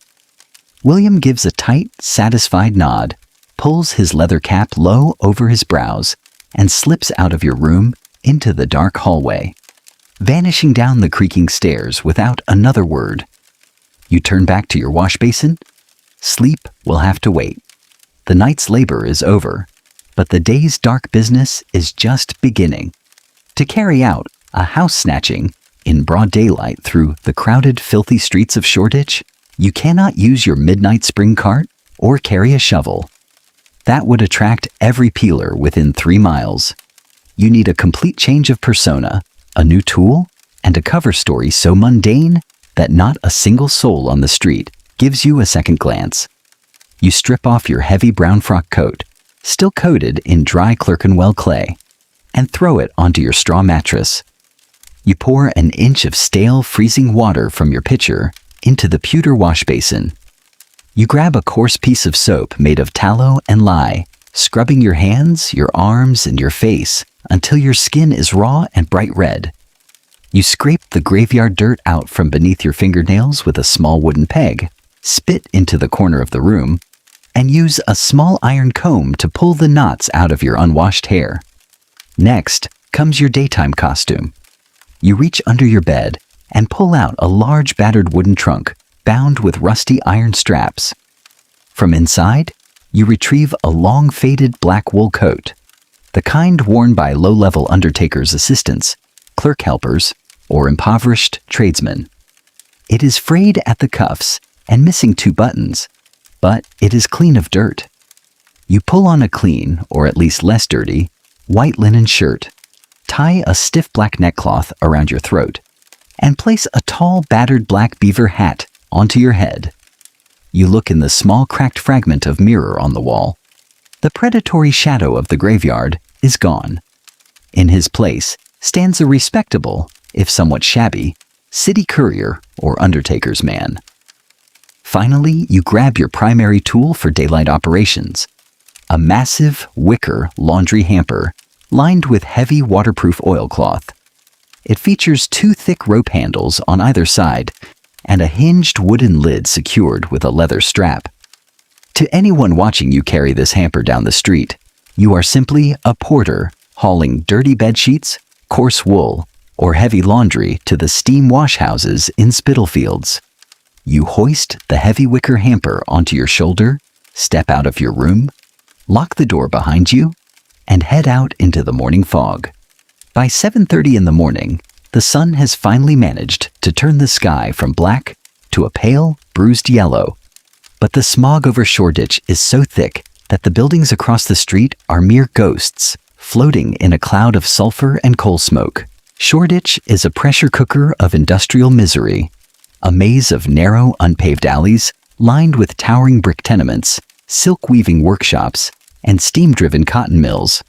William gives a tight, satisfied nod, pulls his leather cap low over his brows, and slips out of your room into the dark hallway, vanishing down the creaking stairs without another word. You turn back to your wash basin. Sleep will have to wait. The night's labor is over, but the day's dark business is just beginning. To carry out a house snatching in broad daylight through the crowded, filthy streets of Shoreditch, you cannot use your midnight spring cart or carry a shovel. That would attract every peeler within 3 miles. You need a complete change of persona, a new tool, and a cover story so mundane that not a single soul on the street gives you a second glance. You strip off your heavy brown frock coat, still coated in dry Clerkenwell clay, and throw it onto your straw mattress. You pour an inch of stale, freezing water from your pitcher into the pewter wash basin. You grab a coarse piece of soap made of tallow and lye, scrubbing your hands, your arms, and your face until your skin is raw and bright red. You scrape the graveyard dirt out from beneath your fingernails with a small wooden peg, spit into the corner of the room, and use a small iron comb to pull the knots out of your unwashed hair. Next comes your daytime costume. You reach under your bed and pull out a large battered wooden trunk bound with rusty iron straps. From inside, you retrieve a long faded black wool coat, the kind worn by low-level undertakers' assistants, clerk helpers, or impoverished tradesmen. It is frayed at the cuffs and missing 2 buttons, but it is clean of dirt. You pull on a clean, or at least less dirty, white linen shirt, tie a stiff black neckcloth around your throat, and place a tall battered black beaver hat onto your head. You look in the small cracked fragment of mirror on the wall. The predatory shadow of the graveyard is gone. In his place stands a respectable, if somewhat shabby, city courier or undertaker's man. Finally, you grab your primary tool for daylight operations, a massive wicker laundry hamper lined with heavy waterproof oilcloth. It features 2 thick rope handles on either side and a hinged wooden lid secured with a leather strap. To anyone watching you carry this hamper down the street, you are simply a porter hauling dirty bedsheets, coarse wool, or heavy laundry to the steam wash houses in Spitalfields. You hoist the heavy wicker hamper onto your shoulder, step out of your room, lock the door behind you, and head out into the morning fog. By 7:30 in the morning, the sun has finally managed to turn the sky from black to a pale, bruised yellow. But the smog over Shoreditch is so thick that the buildings across the street are mere ghosts, floating in a cloud of sulfur and coal smoke. Shoreditch is a pressure cooker of industrial misery, a maze of narrow, unpaved alleys lined with towering brick tenements, silk-weaving workshops, and steam-driven cotton mills.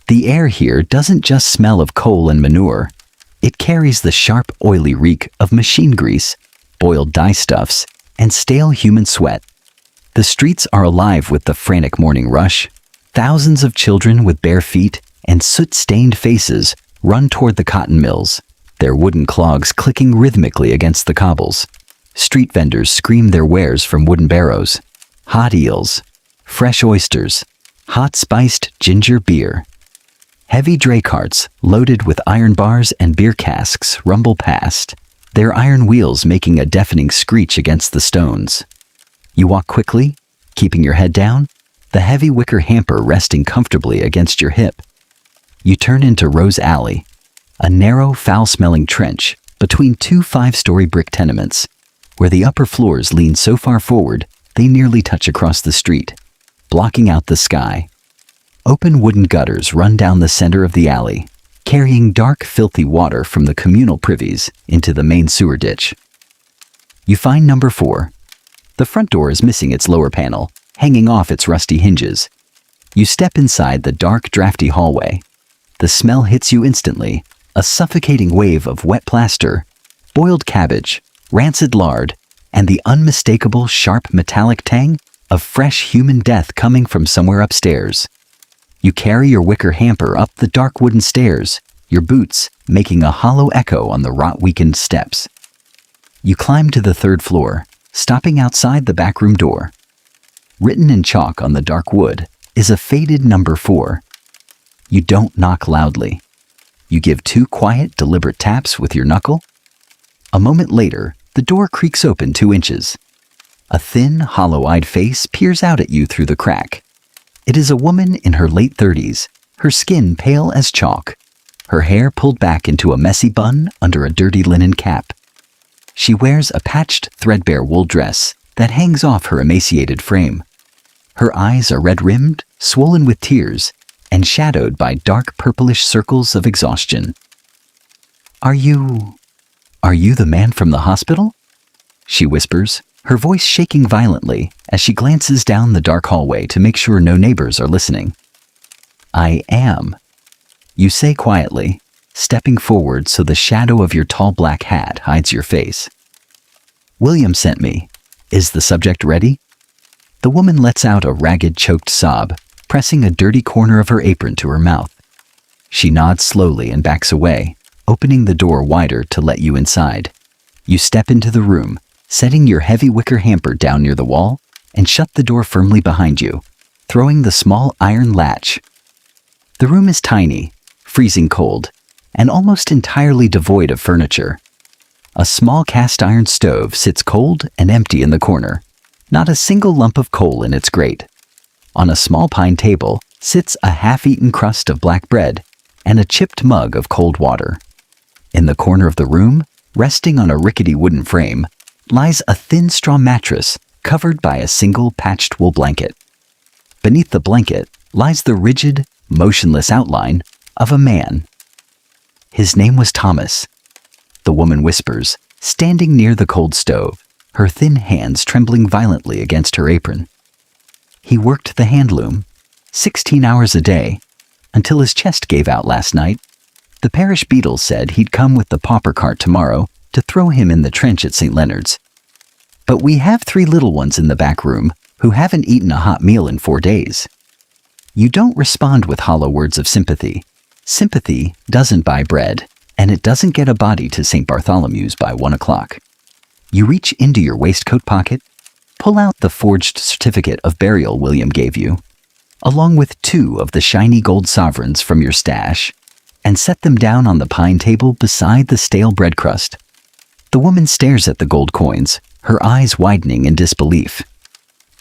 The air here doesn't just smell of coal and manure. It carries the sharp, oily reek of machine grease, boiled dyestuffs, and stale human sweat. The streets are alive with the frantic morning rush. Thousands of children with bare feet and soot-stained faces run toward the cotton mills, their wooden clogs clicking rhythmically against the cobbles. Street vendors scream their wares from wooden barrows: hot eels, fresh oysters, hot spiced ginger beer. Heavy dray carts, loaded with iron bars and beer casks, rumble past, their iron wheels making a deafening screech against the stones. You walk quickly, keeping your head down, the heavy wicker hamper resting comfortably against your hip. You turn into Rose Alley, a narrow, foul-smelling trench between two 5-story brick tenements, where the upper floors lean so far forward they nearly touch across the street, blocking out the sky. Open wooden gutters run down the center of the alley, carrying dark, filthy water from the communal privies into the main sewer ditch. You find number 4. The front door is missing its lower panel, hanging off its rusty hinges. You step inside the dark, drafty hallway. The smell hits you instantly, a suffocating wave of wet plaster, boiled cabbage, rancid lard, and the unmistakable, sharp, metallic tang of fresh human death coming from somewhere upstairs. You carry your wicker hamper up the dark wooden stairs, your boots making a hollow echo on the rot-weakened steps. You climb to the 3rd floor, stopping outside the back room door. Written in chalk on the dark wood is a faded number 4. You don't knock loudly. You give 2 quiet, deliberate taps with your knuckle. A moment later, the door creaks open 2 inches. A thin, hollow-eyed face peers out at you through the crack. It is a woman in her late 30s, her skin pale as chalk, her hair pulled back into a messy bun under a dirty linen cap. She wears a patched, threadbare wool dress that hangs off her emaciated frame. Her eyes are red-rimmed, swollen with tears, and shadowed by dark purplish circles of exhaustion. Are you the man from the hospital?" she whispers, her voice shaking violently as she glances down the dark hallway to make sure no neighbors are listening. "I am," you say quietly, stepping forward so the shadow of your tall black hat hides your face. "William sent me. Is the subject ready?" The woman lets out a ragged, choked sob, pressing a dirty corner of her apron to her mouth. She nods slowly and backs away, opening the door wider to let you inside. You step into the room, setting your heavy wicker hamper down near the wall, and shut the door firmly behind you, throwing the small iron latch. The room is tiny, freezing cold, and almost entirely devoid of furniture. A small cast iron stove sits cold and empty in the corner, not a single lump of coal in its grate. On a small pine table sits a half-eaten crust of black bread and a chipped mug of cold water. In the corner of the room, resting on a rickety wooden frame, lies a thin straw mattress covered by a single patched wool blanket. Beneath the blanket lies the rigid, motionless outline of a man. "His name was Thomas," the woman whispers, standing near the cold stove, her thin hands trembling violently against her apron. "He worked the hand loom, 16 hours a day, until his chest gave out last night. The parish beadle said he'd come with the pauper cart tomorrow to throw him in the trench at St. Leonard's. But we have 3 little ones in the back room who haven't eaten a hot meal in 4 days." You don't respond with hollow words of sympathy. Sympathy doesn't buy bread, and it doesn't get a body to St. Bartholomew's by 1 o'clock. You reach into your waistcoat pocket, pull out the forged certificate of burial William gave you, along with 2 of the shiny gold sovereigns from your stash, and set them down on the pine table beside the stale bread crust. The woman stares at the gold coins, her eyes widening in disbelief.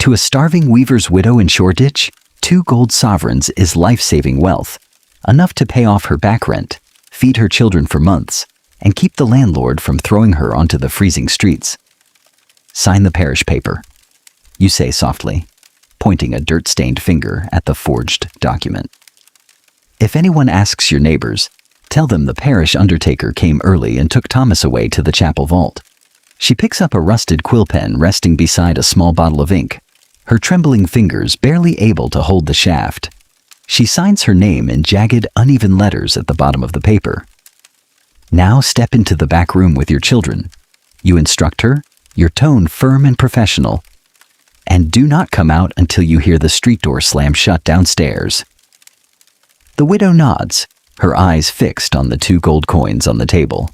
To a starving weaver's widow in Shoreditch, 2 gold sovereigns is life-saving wealth, enough to pay off her back rent, feed her children for months, and keep the landlord from throwing her onto the freezing streets. "Sign the parish paper," you say softly, pointing a dirt-stained finger at the forged document. "If anyone asks your neighbors, tell them the parish undertaker came early and took Thomas away to the chapel vault." She picks up a rusted quill pen resting beside a small bottle of ink, her trembling fingers barely able to hold the shaft. She signs her name in jagged, uneven letters at the bottom of the paper. "Now step into the back room with your children," you instruct her, your tone firm and professional. "And do not come out until you hear the street door slam shut downstairs." The widow nods, her eyes fixed on the 2 gold coins on the table.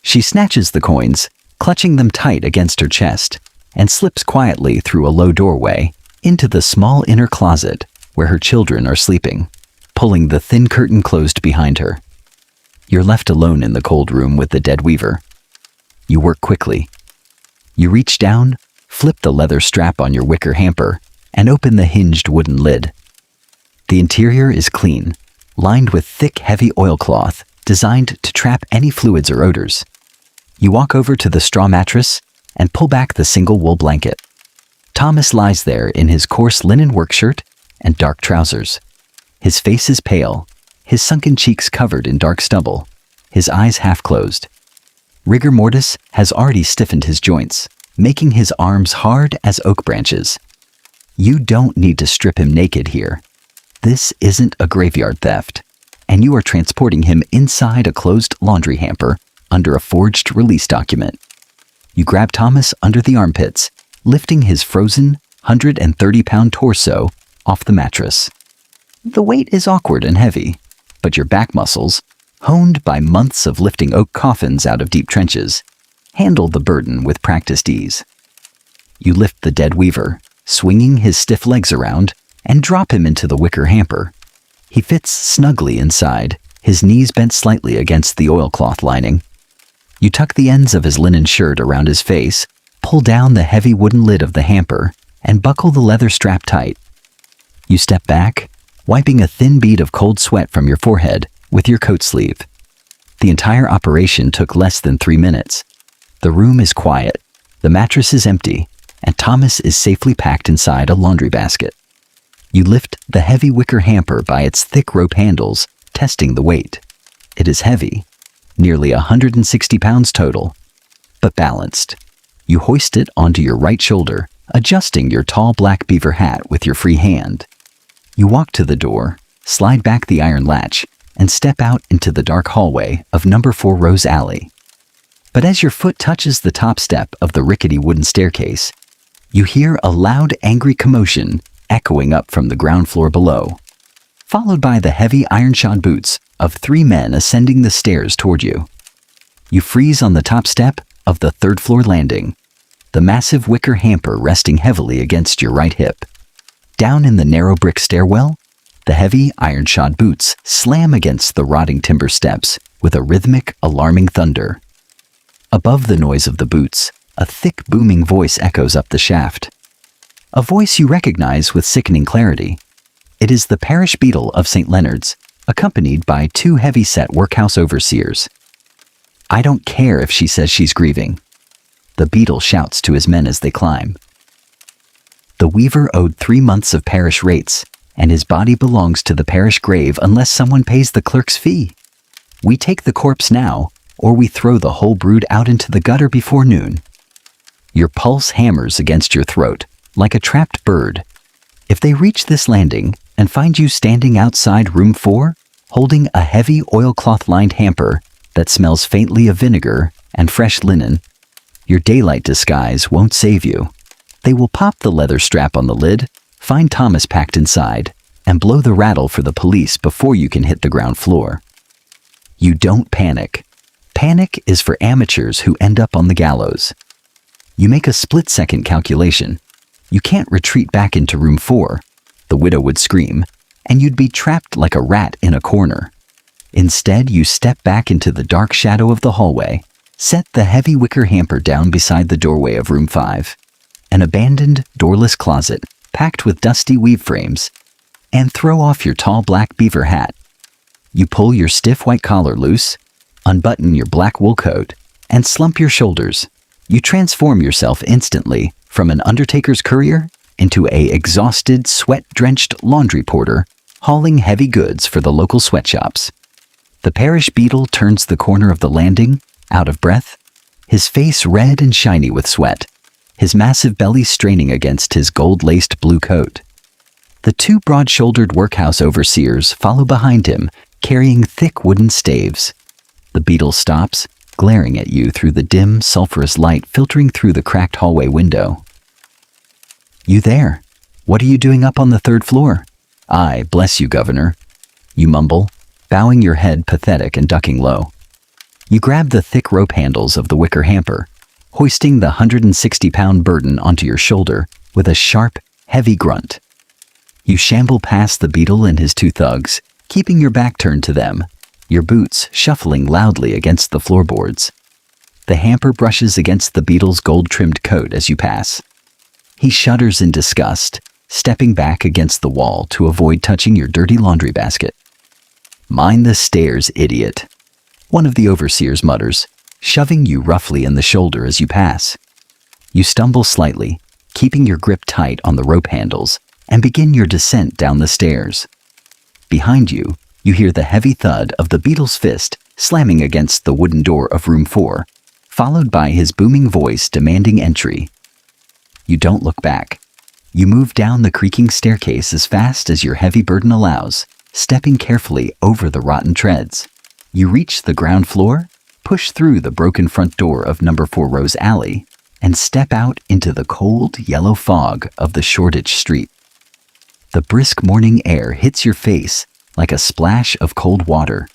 She snatches the coins, clutching them tight against her chest, and slips quietly through a low doorway into the small inner closet where her children are sleeping. pulling the thin curtain closed behind her. You're left alone in the cold room with the dead weaver. You work quickly. You reach down, flip the leather strap on your wicker hamper, and open the hinged wooden lid. The interior is clean, lined with thick, heavy oilcloth designed to trap any fluids or odors. You walk over to the straw mattress and pull back the single wool blanket. Thomas lies there in his coarse linen work shirt and dark trousers. His face is pale, his sunken cheeks covered in dark stubble, his eyes half closed. Rigor mortis has already stiffened his joints, making his arms hard as oak branches. You don't need to strip him naked here. This isn't a graveyard theft, and you are transporting him inside a closed laundry hamper under a forged release document. You grab Thomas under the armpits, lifting his frozen, 130-pound torso off the mattress. The weight is awkward and heavy, but your back muscles, honed by months of lifting oak coffins out of deep trenches, handle the burden with practiced ease. You lift the dead weaver, swinging his stiff legs around, and drop him into the wicker hamper. He fits snugly inside, his knees bent slightly against the oilcloth lining. You tuck the ends of his linen shirt around his face, pull down the heavy wooden lid of the hamper, and buckle the leather strap tight. You step back, wiping a thin bead of cold sweat from your forehead with your coat sleeve. The entire operation took less than 3 minutes. The room is quiet, the mattress is empty, and Thomas is safely packed inside a laundry basket. You lift the heavy wicker hamper by its thick rope handles, testing the weight. It is heavy, nearly 160 pounds total, but balanced. You hoist it onto your right shoulder, adjusting your tall black beaver hat with your free hand. You walk to the door, slide back the iron latch, and step out into the dark hallway of number 4 Rose Alley. But as your foot touches the top step of the rickety wooden staircase, you hear a loud, angry commotion echoing up from the ground floor below, followed by the heavy iron-shod boots of 3 men ascending the stairs toward you. You freeze on the top step of the 3rd floor landing, the massive wicker hamper resting heavily against your right hip. Down in the narrow brick stairwell, the heavy iron-shod boots slam against the rotting timber steps with a rhythmic, alarming thunder. Above the noise of the boots, a thick, booming voice echoes up the shaft. A voice you recognize with sickening clarity. It is the parish beadle of St. Leonard's, accompanied by 2 heavy-set workhouse overseers. "I don't care if she says she's grieving," the beadle shouts to his men as they climb. The weaver owed 3 months of parish rates, and his body belongs to the parish grave unless someone pays the clerk's fee. We take the corpse now, or we throw the whole brood out into the gutter before noon. Your pulse hammers against your throat, like a trapped bird. If they reach this landing and find you standing outside room 4, holding a heavy oilcloth-lined hamper that smells faintly of vinegar and fresh linen, your daylight disguise won't save you. They will pop the leather strap on the lid, find Thomas packed inside, and blow the rattle for the police before you can hit the ground floor. You don't panic. Panic is for amateurs who end up on the gallows. You make a split-second calculation. You can't retreat back into room 4. The widow would scream, and you'd be trapped like a rat in a corner. Instead, you step back into the dark shadow of the hallway, set the heavy wicker hamper down beside the doorway of room 5, an abandoned, doorless closet packed with dusty weave frames, and throw off your tall black beaver hat. You pull your stiff white collar loose, unbutton your black wool coat, and slump your shoulders. You transform yourself instantly from an undertaker's courier into a exhausted, sweat-drenched laundry porter hauling heavy goods for the local sweatshops. The parish beadle turns the corner of the landing, out of breath, his face red and shiny with sweat, his massive belly straining against his gold-laced blue coat. The 2 broad-shouldered workhouse overseers follow behind him, carrying thick wooden staves. The beadle stops, glaring at you through the dim, sulphurous light filtering through the cracked hallway window. "You there? What are you doing up on the 3rd floor?" "I bless you, Governor," you mumble, bowing your head pathetic and ducking low. You grab the thick rope handles of the wicker hamper, hoisting the 160-pound burden onto your shoulder with a sharp, heavy grunt. You shamble past the beadle and his 2 thugs, keeping your back turned to them, your boots shuffling loudly against the floorboards. The hamper brushes against the beetle's gold-trimmed coat as you pass. He shudders in disgust, stepping back against the wall to avoid touching your dirty laundry basket. "Mind the stairs, idiot," one of the overseers mutters, shoving you roughly in the shoulder as you pass. You stumble slightly, keeping your grip tight on the rope handles, and begin your descent down the stairs. Behind you, you hear the heavy thud of the beetle's fist slamming against the wooden door of room 4, followed by his booming voice demanding entry. You don't look back. You move down the creaking staircase as fast as your heavy burden allows, stepping carefully over the rotten treads. You reach the ground floor, push through the broken front door of number 4 Rose Alley, and step out into the cold, yellow fog of the Shoreditch Street. The brisk morning air hits your face like a splash of cold water.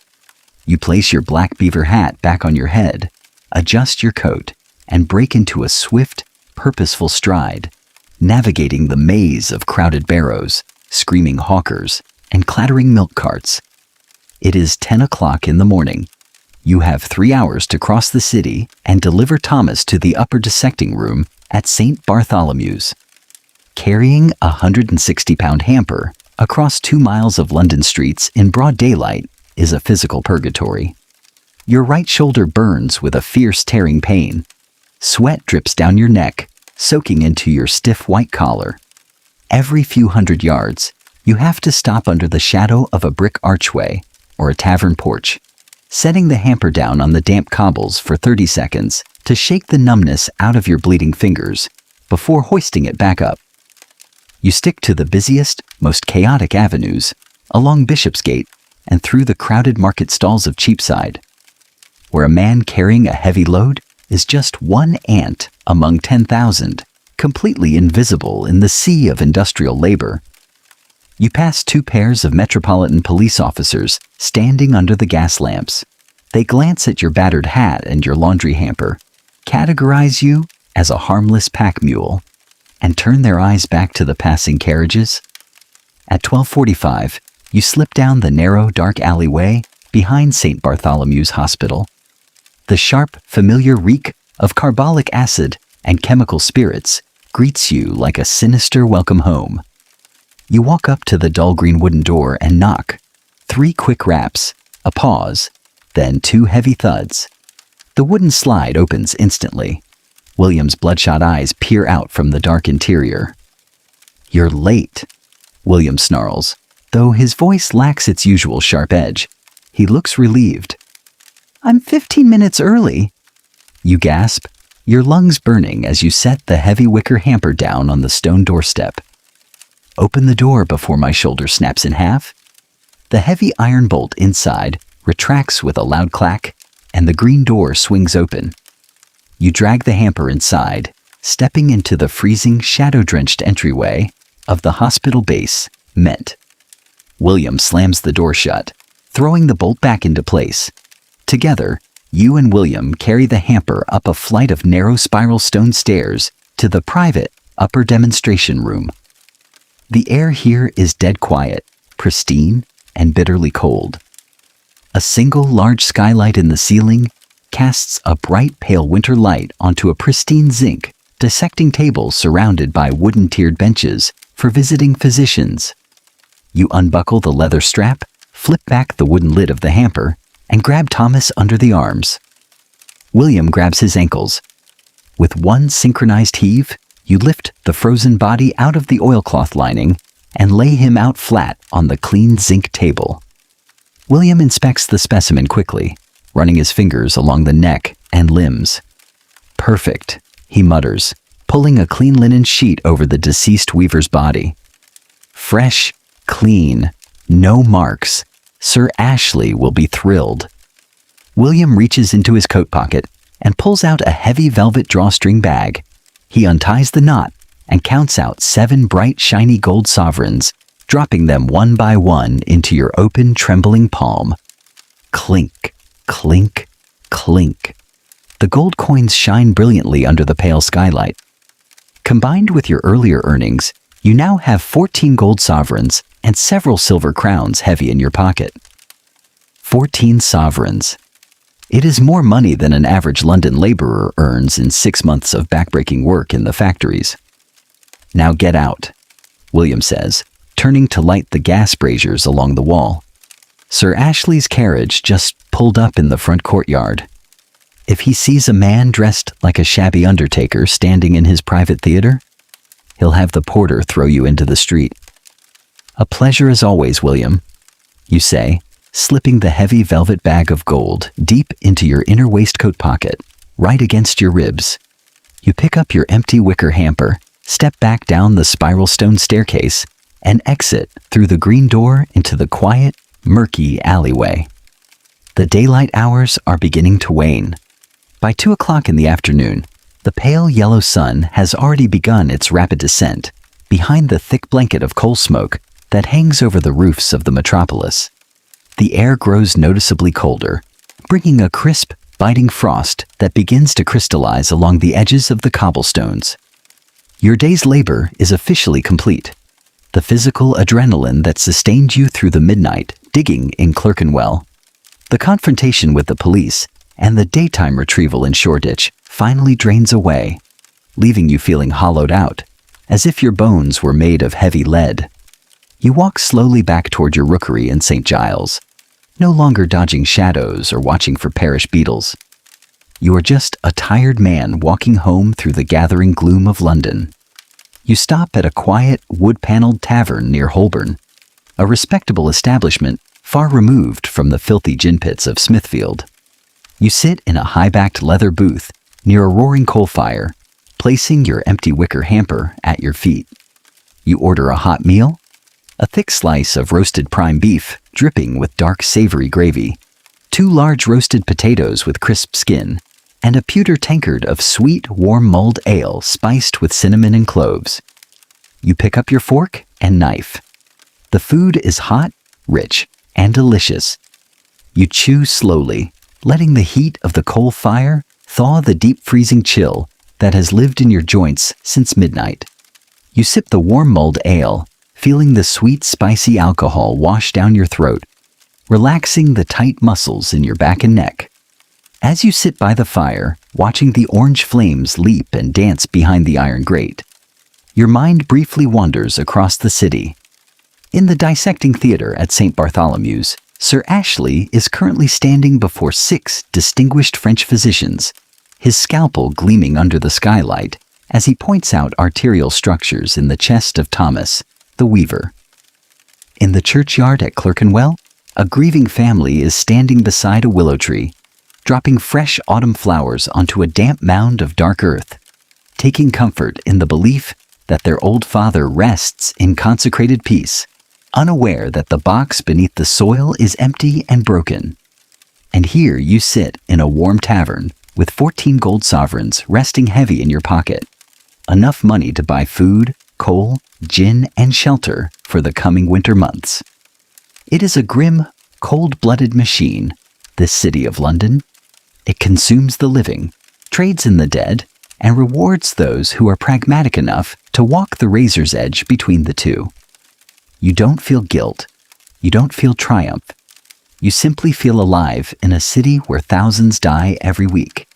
You place your black beaver hat back on your head, adjust your coat, and break into a swift, purposeful stride, navigating the maze of crowded barrows, screaming hawkers, and clattering milk carts. It is 10 o'clock in the morning. You have 3 hours to cross the city and deliver Thomas to the upper dissecting room at St. Bartholomew's. Carrying a 160-pound hamper across 2 miles of London streets in broad daylight is a physical purgatory. Your right shoulder burns with a fierce tearing pain. Sweat drips down your neck, soaking into your stiff white collar. Every few hundred yards, you have to stop under the shadow of a brick archway or a tavern porch, setting the hamper down on the damp cobbles for 30 seconds to shake the numbness out of your bleeding fingers before hoisting it back up. You stick to the busiest, most chaotic avenues, along Bishopsgate and through the crowded market stalls of Cheapside, where a man carrying a heavy load is just one ant among 10,000, completely invisible in the sea of industrial labor. You pass 2 pairs of Metropolitan Police officers standing under the gas lamps. They glance at your battered hat and your laundry hamper, categorize you as a harmless pack mule, and turn their eyes back to the passing carriages. At 12:45, you slip down the narrow, dark alleyway behind St. Bartholomew's Hospital. The sharp, familiar reek of carbolic acid and chemical spirits greets you like a sinister welcome home. You walk up to the dull green wooden door and knock. 3 quick raps, a pause, then 2 heavy thuds. The wooden slide opens instantly. William's bloodshot eyes peer out from the dark interior. "You're late," William snarls, though his voice lacks its usual sharp edge. He looks relieved. "I'm 15 minutes early," you gasp, your lungs burning as you set the heavy wicker hamper down on the stone doorstep. "Open the door before my shoulder snaps in half." The heavy iron bolt inside retracts with a loud clack, and the green door swings open. You drag the hamper inside, stepping into the freezing, shadow-drenched entryway of the hospital base, Ment. William slams the door shut, throwing the bolt back into place. Together, you and William carry the hamper up a flight of narrow spiral stone stairs to the private upper demonstration room. The air here is dead quiet, pristine, and bitterly cold. A single large skylight in the ceiling casts a bright pale winter light onto a pristine zinc dissecting table surrounded by wooden tiered benches for visiting physicians. You unbuckle the leather strap, flip back the wooden lid of the hamper, and grab Thomas under the arms. William grabs his ankles. With one synchronized heave, you lift the frozen body out of the oilcloth lining and lay him out flat on the clean zinc table. William inspects the specimen quickly, running his fingers along the neck and limbs. "Perfect," he mutters, pulling a clean linen sheet over the deceased weaver's body. "Fresh, clean, no marks. Sir Ashley will be thrilled." William reaches into his coat pocket and pulls out a heavy velvet drawstring bag. He unties the knot and counts out 7 bright, shiny gold sovereigns, dropping them one by one into your open, trembling palm. Clink, clink, clink. The gold coins shine brilliantly under the pale skylight. Combined with your earlier earnings, you now have 14 gold sovereigns and several silver crowns heavy in your pocket. 14 sovereigns. It is more money than an average London laborer earns in 6 months of backbreaking work in the factories. Now get out, William says, turning to light the gas braziers along the wall. Sir Ashley's carriage just pulled up in the front courtyard. If he sees a man dressed like a shabby undertaker standing in his private theater, he'll have the porter throw you into the street. A pleasure as always, William, you say, slipping the heavy velvet bag of gold deep into your inner waistcoat pocket, right against your ribs. You pick up your empty wicker hamper, step back down the spiral stone staircase, and exit through the green door into the quiet, murky alleyway. The daylight hours are beginning to wane. By 2 o'clock in the afternoon, the pale yellow sun has already begun its rapid descent behind the thick blanket of coal smoke that hangs over the roofs of the metropolis. The air grows noticeably colder, bringing a crisp, biting frost that begins to crystallize along the edges of the cobblestones. Your day's labor is officially complete. The physical adrenaline that sustained you through the midnight digging in Clerkenwell, the confrontation with the police, and the daytime retrieval in Shoreditch finally drains away, leaving you feeling hollowed out, as if your bones were made of heavy lead. You walk slowly back toward your rookery in St. Giles, no longer dodging shadows or watching for parish beetles. You are just a tired man walking home through the gathering gloom of London. You stop at a quiet, wood-paneled tavern near Holborn, a respectable establishment far removed from the filthy gin pits of Smithfield. You sit in a high-backed leather booth near a roaring coal fire, placing your empty wicker hamper at your feet. You order a hot meal, a thick slice of roasted prime beef dripping with dark savory gravy, 2 large roasted potatoes with crisp skin, and a pewter tankard of sweet, warm mulled ale spiced with cinnamon and cloves. You pick up your fork and knife. The food is hot, rich, and delicious. You chew slowly, letting the heat of the coal fire thaw the deep freezing chill that has lived in your joints since midnight. You sip the warm mulled ale, feeling the sweet, spicy alcohol wash down your throat, relaxing the tight muscles in your back and neck. As you sit by the fire, watching the orange flames leap and dance behind the iron grate, your mind briefly wanders across the city. In the dissecting theater at St. Bartholomew's, Sir Ashley is currently standing before 6 distinguished French physicians, his scalpel gleaming under the skylight as he points out arterial structures in the chest of Thomas, the weaver. In the churchyard at Clerkenwell, a grieving family is standing beside a willow tree, dropping fresh autumn flowers onto a damp mound of dark earth, taking comfort in the belief that their old father rests in consecrated peace, unaware that the box beneath the soil is empty and broken. And here you sit in a warm tavern with 14 gold sovereigns resting heavy in your pocket, enough money to buy food, coal, gin, and shelter for the coming winter months. It is a grim, cold-blooded machine, this city of London. It consumes the living, trades in the dead, and rewards those who are pragmatic enough to walk the razor's edge between the two. You don't feel guilt. You don't feel triumph. You simply feel alive in a city where thousands die every week.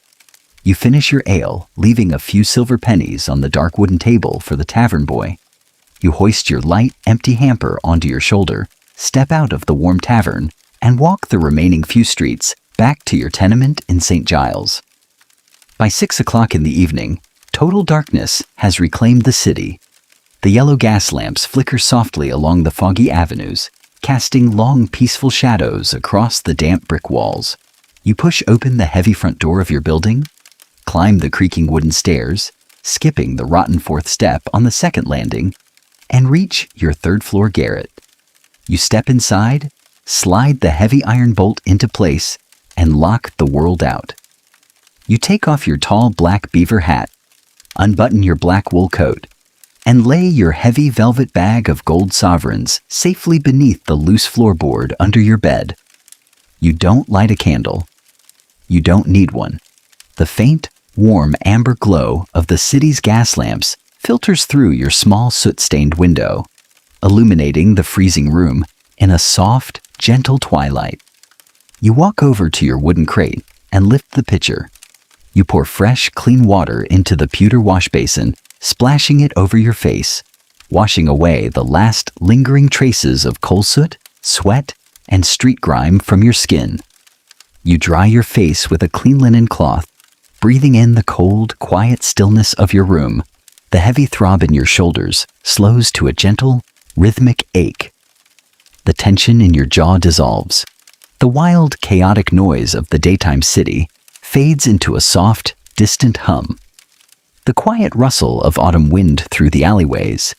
You finish your ale, leaving a few silver pennies on the dark wooden table for the tavern boy. You hoist your light, empty hamper onto your shoulder, step out of the warm tavern, and walk the remaining few streets back to your tenement in St. Giles. By 6 o'clock in the evening, total darkness has reclaimed the city. The yellow gas lamps flicker softly along the foggy avenues, casting long, peaceful shadows across the damp brick walls. You push open the heavy front door of your building, climb the creaking wooden stairs, skipping the rotten 4th step on the 2nd landing, and reach your 3rd floor garret. You step inside, slide the heavy iron bolt into place, and lock the world out. You take off your tall black beaver hat, unbutton your black wool coat, and lay your heavy velvet bag of gold sovereigns safely beneath the loose floorboard under your bed. You don't light a candle. You don't need one. The faint, warm amber glow of the city's gas lamps filters through your small soot-stained window, illuminating the freezing room in a soft, gentle twilight. You walk over to your wooden crate and lift the pitcher. You pour fresh, clean water into the pewter wash basin, splashing it over your face, washing away the last lingering traces of coal soot, sweat, and street grime from your skin. You dry your face with a clean linen cloth, breathing in the cold, quiet stillness of your room. The heavy throb in your shoulders slows to a gentle, rhythmic ache. The tension in your jaw dissolves. The wild, chaotic noise of the daytime city fades into a soft, distant hum. The quiet rustle of autumn wind through the alleyways.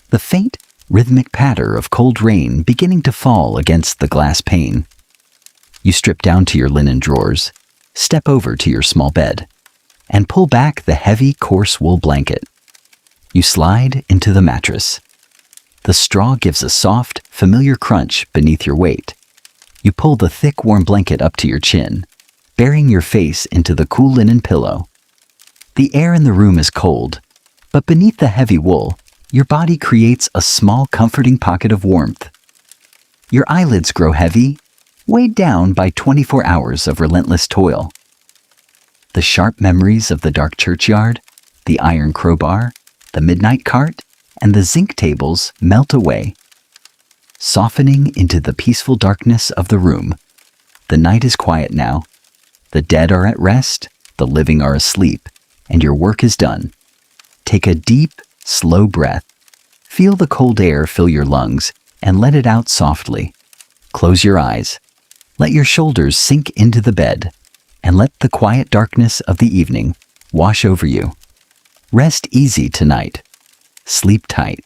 The faint, rhythmic patter of cold rain beginning to fall against the glass pane. You strip down to your linen drawers, step over to your small bed, and pull back the heavy, coarse wool blanket. You slide into the mattress. The straw gives a soft, familiar crunch beneath your weight. You pull the thick, warm blanket up to your chin, burying your face into the cool linen pillow. The air in the room is cold, but beneath the heavy wool, your body creates a small, comforting pocket of warmth. Your eyelids grow heavy, weighed down by 24 hours of relentless toil. The sharp memories of the dark churchyard, the iron crowbar, the midnight cart, and the zinc tables melt away, softening into the peaceful darkness of the room. The night is quiet now. The dead are at rest, the living are asleep, and your work is done. Take a deep, slow breath. Feel the cold air fill your lungs and let it out softly. Close your eyes. Let your shoulders sink into the bed, and let the quiet darkness of the evening wash over you. Rest easy tonight. Sleep tight.